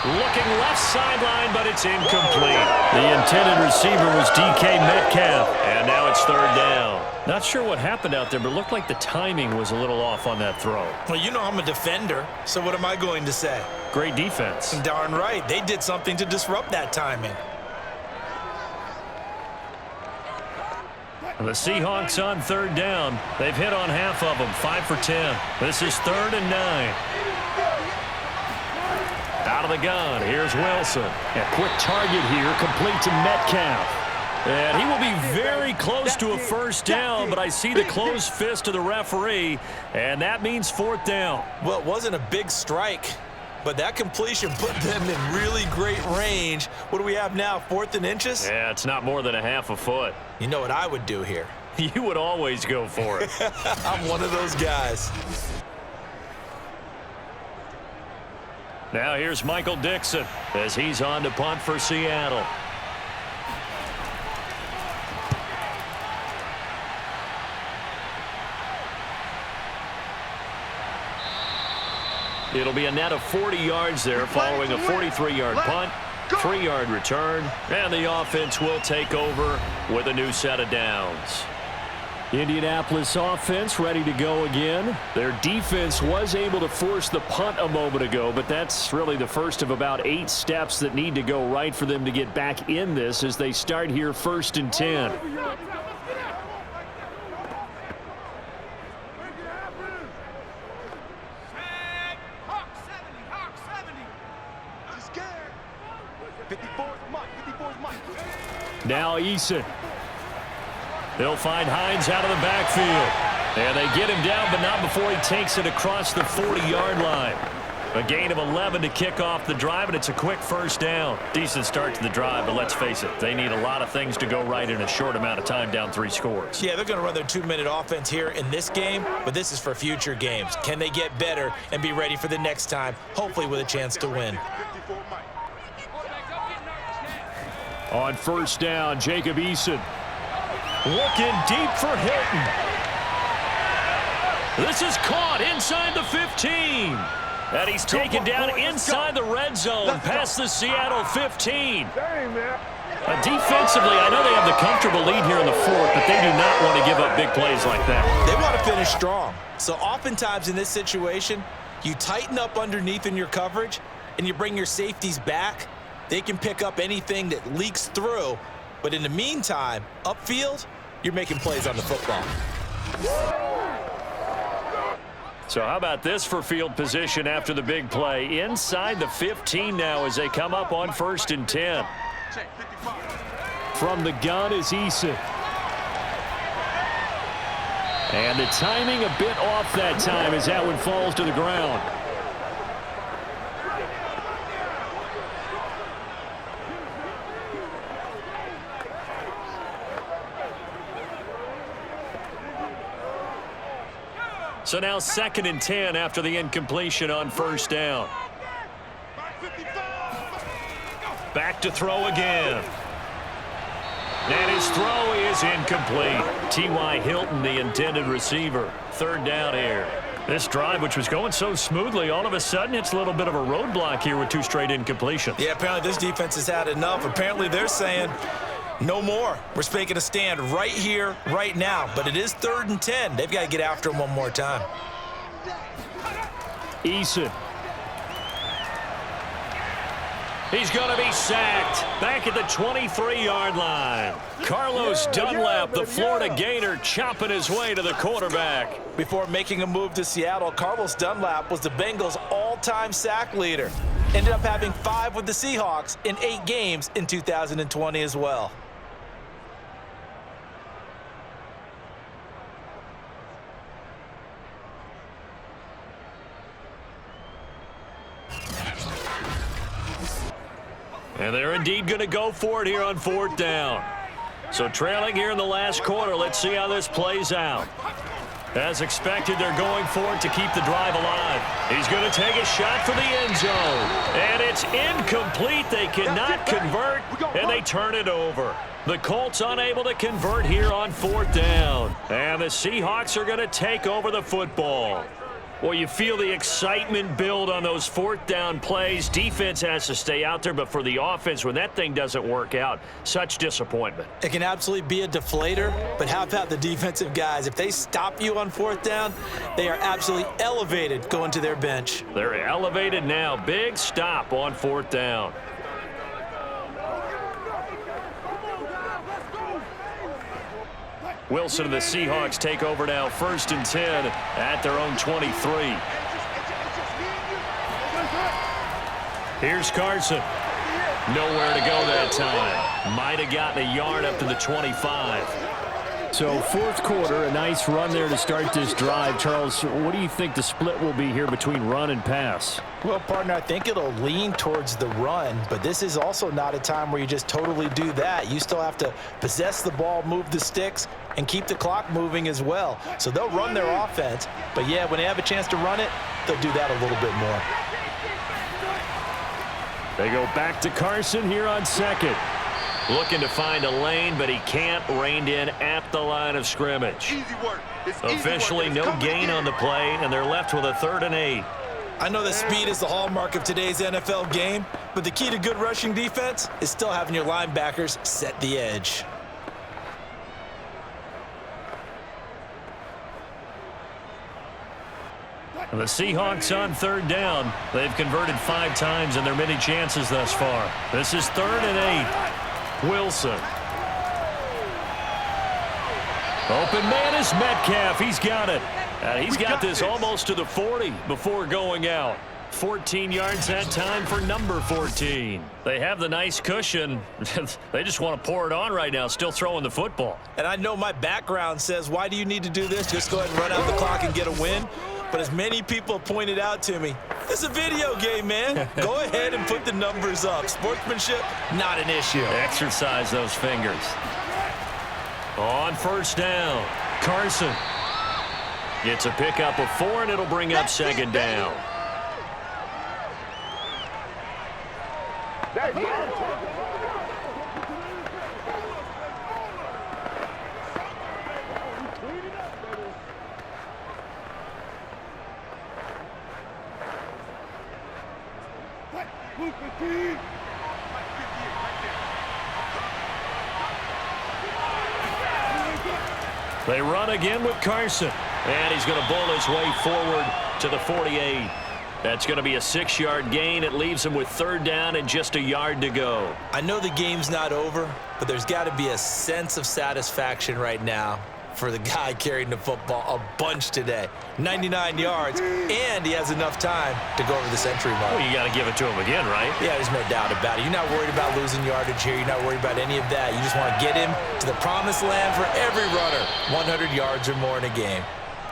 C: Looking left sideline, but it's incomplete. The intended receiver was DK Metcalf. And now it's 3rd down. Not sure what happened out there, but it looked like the timing was a little off on that throw.
D: Well, you know I'm a defender, so what am I going to say?
C: Great defense.
D: Darn right. They did something to disrupt that timing.
C: The Seahawks on 3rd down. They've hit on half of them, 5 for 10. This is 3rd and 9. Out of the gun, here's Wilson. A quick target here, complete to Metcalf. And he will be very close to a 1st down, but I see the closed fist of the referee, and that means 4th down.
D: Well, it wasn't a big strike, but that completion put them in really great range. What do we have now, 4th and inches?
G: Yeah, it's not more than a half a foot.
D: You know what I would do here?
G: You would always go for it.
D: I'm one of those guys.
G: Now here's Michael Dixon as he's on to punt for Seattle. It'll be a net of 40 yards there following a 43-yard punt, 3-yard return, and the offense will take over with a new set of downs.
C: Indianapolis offense ready to go again. Their defense was able to force the punt a moment ago, but that's really the first of about 8 steps that need to go right for them to get back in this as they start here 1st and 10. Now Eason. They'll find Hines out of the backfield. And they get him down, but not before he takes it across the 40-yard line. A gain of 11 to kick off the drive, and it's a quick 1st down. Decent start to the drive, but let's face it, they need a lot of things to go right in a short amount of time, down 3 scores.
D: Yeah, they're going to run their 2-minute offense here in this game, but this is for future games. Can they get better and be ready for the next time, hopefully with a chance to win?
C: On 1st down, Jacob Eason. Looking deep for Hilton. This is caught inside the 15. And he's taken down inside the red zone past the Seattle 15. Defensively, I know they have the comfortable lead here in the 4th, but they do not want to give up big plays like that.
D: They want to finish strong. So oftentimes in this situation, you tighten up underneath in your coverage and you bring your safeties back. They can pick up anything that leaks through. But in the meantime, upfield, you're making plays on the football.
C: So how about this for field position after the big play? Inside the 15 now as they come up on 1st and 10. From the gun is Eason. And the timing a bit off that time as that one falls to the ground. So now 2nd and 10 after the incompletion on 1st down. Back to throw again. And his throw is incomplete. T.Y. Hilton, the intended receiver. 3rd down here. This drive, which was going so smoothly, all of a sudden it's a little bit of a roadblock here with 2 straight incompletions.
D: Yeah, apparently this defense has had enough. Apparently they're saying, no more. We're making a stand right here, right now. But it is 3rd and 10. They've got to get after him one more time.
C: Eason. He's going to be sacked back at the 23-yard line. Carlos Dunlap, the Florida Gator, chopping his way to the quarterback.
D: Before making a move to Seattle, Carlos Dunlap was the Bengals' all-time sack leader. Ended up having 5 with the Seahawks in 8 games in 2020 as well.
G: And they're indeed going to go for it here on 4th down. So trailing here in the last quarter, let's see how this plays out. As expected, they're going for it to keep the drive alive. He's going to take a shot for the end zone. And it's incomplete. They cannot convert, and they turn it over. The Colts unable to convert here on 4th down. And the Seahawks are going to take over the football. Well, you feel the excitement build on those 4th down plays. Defense has to stay out there, but for the offense, when that thing doesn't work out, such disappointment.
D: It can absolutely be a deflator, but how about the defensive guys? If they stop you on 4th down, they are absolutely elevated going to their bench.
G: They're elevated now. Big stop on 4th down. Wilson and the Seahawks take over now, 1st and 10 at their own 23. Here's Carson. Nowhere to go that time. Might have gotten a yard up to the 25.
C: So 4th quarter, a nice run there to start this drive. Charles, what do you think the split will be here between run and pass?
D: Well, partner, I think it'll lean towards the run, but this is also not a time where you just totally do that. You still have to possess the ball, move the sticks, and keep the clock moving as well. So they'll run their offense, but yeah, when they have a chance to run it, they'll do that a little bit more.
C: They go back to Carson here on 2nd.
G: Looking to find a lane, but he can't. Reined in at the line of scrimmage. Officially no gain on the play, and they're left with a 3rd and 8.
D: I know that speed is the hallmark of today's NFL game, but the key to good rushing defense is still having your linebackers set the edge.
G: And the Seahawks on 3rd down. They've converted 5 times in their many chances thus far. This is 3rd and 8. Wilson. Open man is Metcalf. He's got it. And he's got this almost to the 40 before going out. 14 yards that time for number 14. They have the nice cushion. They just want to pour it on right now, still throwing the football.
D: And I know my background says, why do you need to do this? Just go ahead and run out the clock and get a win. But as many people pointed out to me, it's a video game, man. Go ahead and put the numbers up. Sportsmanship, not an issue.
G: Exercise those fingers. On 1st down, Carson gets a pickup of 4, and it'll bring up 2nd down. They run again with Carson. And he's going to bull his way forward to the 48. That's going to be a 6-yard gain. It leaves him with 3rd down and just a yard to go.
D: I know the game's not over, but there's got to be a sense of satisfaction right now for the guy carrying the football a bunch today. 99 yards, and he has enough time to go over the century mark.
G: Well, you got to give it to him again, right?
D: Yeah, there's no doubt about it. You're not worried about losing yardage here. You're not worried about any of that. You just want to get him to the promised land for every runner. 100 yards or more in a game.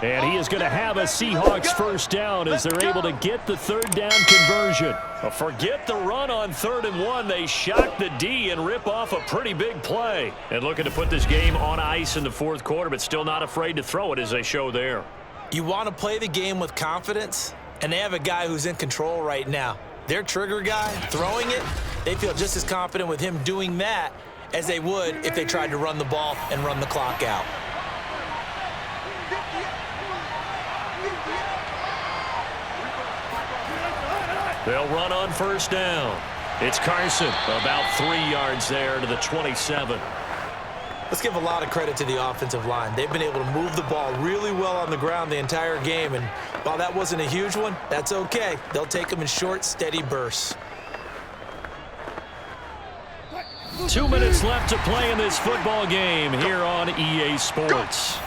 C: And he is going to have a Seahawks 1st down as they're able to get the 3rd down conversion.
G: Well, forget the run on 3rd and 1. They shock the D and rip off a pretty big play. And looking to put this game on ice in the 4th quarter, but still not afraid to throw it as they show there.
D: You want to play the game with confidence, and they have a guy who's in control right now. Their trigger guy throwing it, they feel just as confident with him doing that as they would if they tried to run the ball and run the clock out.
G: They'll run on 1st down. It's Carson, about 3 yards there to the 27.
D: Let's give a lot of credit to the offensive line. They've been able to move the ball really well on the ground the entire game, and while that wasn't a huge one, that's okay. They'll take them in short, steady bursts.
G: 2 minutes left to play in this football game here on EA Sports.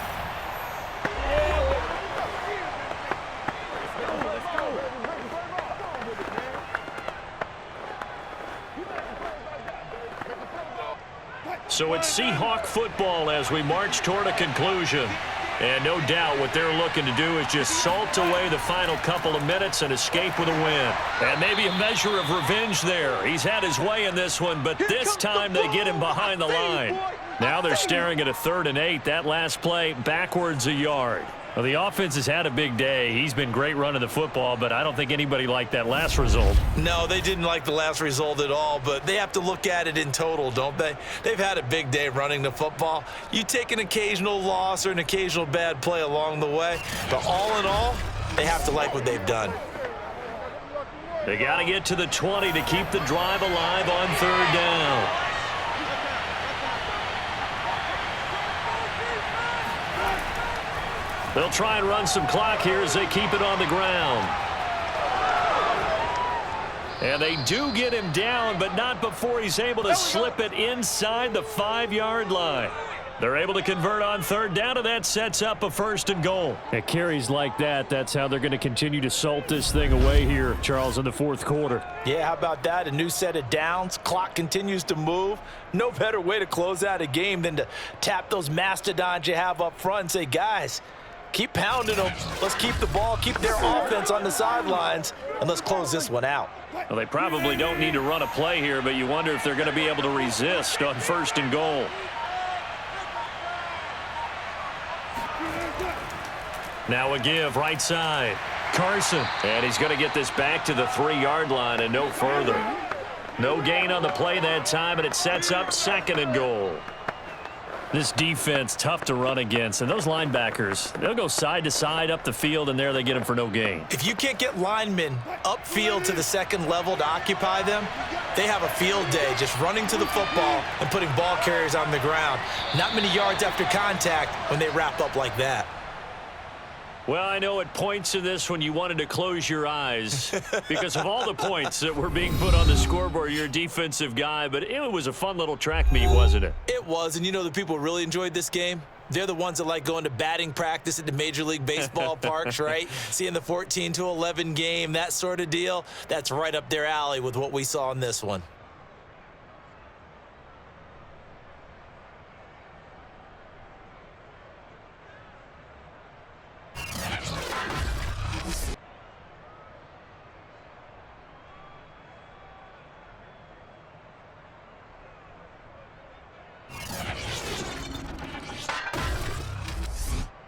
C: So it's Seahawk football as we march toward a conclusion. And no doubt what they're looking to do is just salt away the final couple of minutes and escape with a win. And maybe a measure of revenge there. He's had his way in this one, but this time they get him behind the line. Now they're staring at a 3rd and 8. That last play backwards a yard. Well, the offense has had a big day. He's been great running the football, but I don't think anybody liked that last result.
D: No, they didn't like the last result at all, but they have to look at it in total, don't they? They've had a big day running the football. You take an occasional loss or an occasional bad play along the way, but all in all, they have to like what they've done.
C: They got to get to the 20 to keep the drive alive on 3rd down. They'll try and run some clock here as they keep it on the ground. And they do get him down, but not before he's able to slip it inside the 5-yard line. They're able to convert on 3rd down, and that sets up a 1st and goal.
G: At carries like that, that's how they're going to continue to salt this thing away here, Charles, in the 4th quarter.
D: Yeah, how about that? A new set of downs. Clock continues to move. No better way to close out a game than to tap those mastodons you have up front and say, guys, keep pounding them. Let's keep the ball, keep their offense on the sidelines, and let's close this one out.
C: Well, they probably don't need to run a play here, but you wonder if they're going to be able to resist on 1st and goal. Now a give right side. Carson. And he's going to get this back to the 3-yard line and no further. No gain on the play that time, and it sets up 2nd and goal. This defense, tough to run against. And those linebackers, they'll go side to side up the field, and there they get them for no gain.
D: If you can't get linemen upfield to the 2nd level to occupy them, they have a field day just running to the football and putting ball carriers on the ground. Not many yards after contact when they wrap up like that.
C: Well, I know at points in this when you wanted to close your eyes because of all the points that were being put on the scoreboard. You're a defensive guy, but it was a fun little track meet, wasn't it?
D: It was, and you know the people who really enjoyed this game? They're the ones that like going to batting practice at the Major League Baseball parks, right? Seeing the 14-11 game, that sort of deal. That's right up their alley with what we saw in this one.